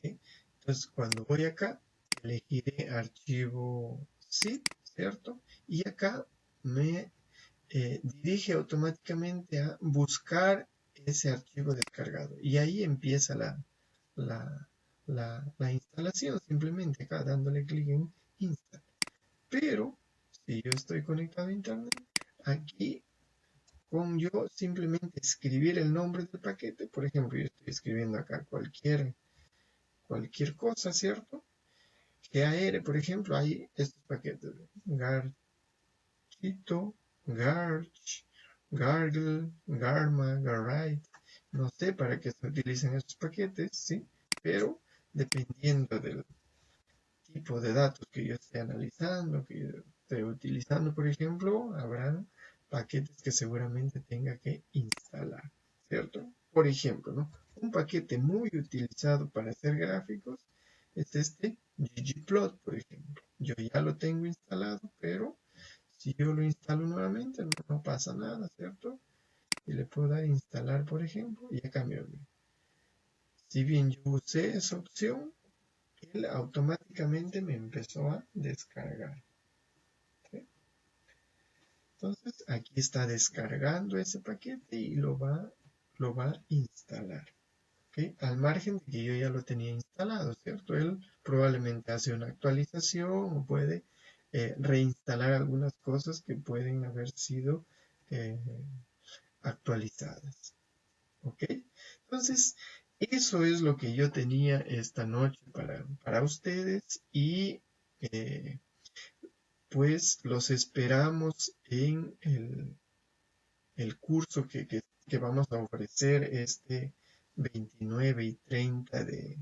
¿sí? Entonces, cuando voy acá, elegiré archivo zip, ¿cierto? Y acá me dirige automáticamente a buscar ese archivo descargado. Y ahí empieza la, la instalación, simplemente acá dándole clic en Install. Pero, si yo estoy conectado a Internet, aquí con yo simplemente escribir el nombre del paquete, por ejemplo, yo estoy escribiendo acá cualquier cosa, ¿cierto? GAR, por ejemplo, hay estos paquetes, Garchito, Garch, Gargle, Garma, Garrite, no sé para qué se utilizan estos paquetes, ¿sí? Pero dependiendo del tipo de datos que yo esté analizando, que yo esté utilizando, por ejemplo, habrán paquetes que seguramente tenga que instalar, ¿cierto? Por ejemplo, ¿no? Un paquete muy utilizado para hacer gráficos es este ggplot, por ejemplo. Yo ya lo tengo instalado, pero si yo lo instalo nuevamente no pasa nada, ¿cierto? Y le puedo dar instalar, por ejemplo, y ya cambió. Si bien yo usé esa opción, él automáticamente me empezó a descargar. ¿Sí? Entonces aquí está descargando ese paquete y lo va a instalar. ¿Okay? Al margen de que yo ya lo tenía instalado, ¿cierto? Él probablemente hace una actualización o puede reinstalar algunas cosas que pueden haber sido eh, actualizadas. ¿Ok? Entonces, eso es lo que yo tenía esta noche para ustedes y pues los esperamos en el curso que vamos a ofrecer este 29 y 30 de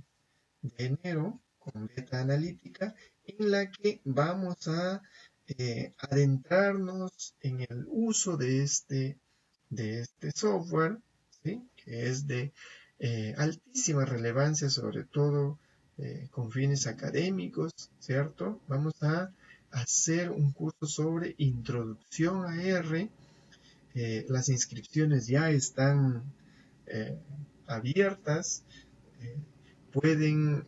enero con beta analítica, en la que vamos a adentrarnos en el uso de este software, ¿sí? Que es de altísima relevancia, sobre todo con fines académicos, ¿cierto? Vamos a hacer un curso sobre introducción a R. Las inscripciones ya están abiertas. Eh, pueden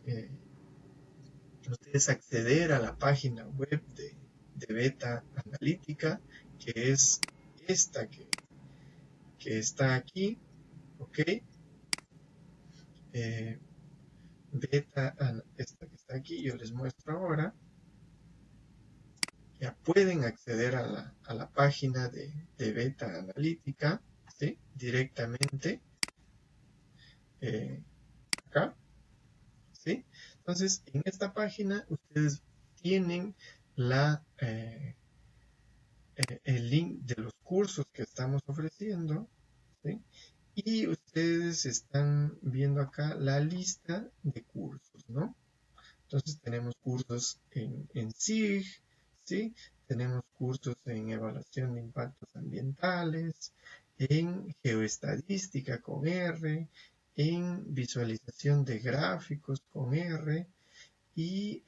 ustedes acceder a la página web de Beta Analítica, que es esta que está aquí, ¿ok? Eh, esta que está aquí, yo les muestro ahora. Ya pueden acceder a la página de Beta Analítica, ¿sí? Directamente acá, ¿sí? Entonces, en esta página ustedes tienen el link de los cursos que estamos ofreciendo, ¿sí? Y ustedes están viendo acá la lista de cursos, ¿no? Entonces tenemos cursos en SIG, ¿sí? Tenemos cursos en evaluación de impactos ambientales, en geoestadística con R, en visualización de gráficos con R y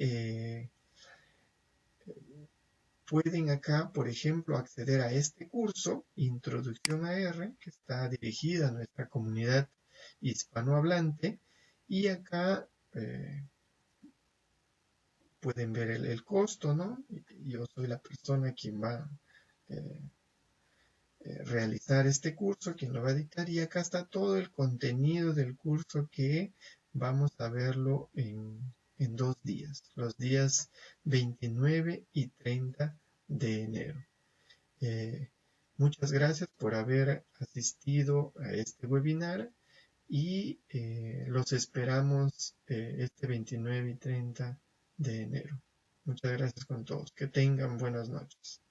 pueden acá, por ejemplo, acceder a este curso, Introducción a R, que está dirigida a nuestra comunidad hispanohablante, y acá pueden ver el costo, ¿no? Yo soy la persona quien va a realizar este curso, quien lo va a dictar, y acá está todo el contenido del curso que vamos a verlo en 2 días, los días 29 y 30 de enero. Muchas gracias por haber asistido a este webinar y los esperamos este 29 y 30 de enero. Muchas gracias con todos. Que tengan buenas noches.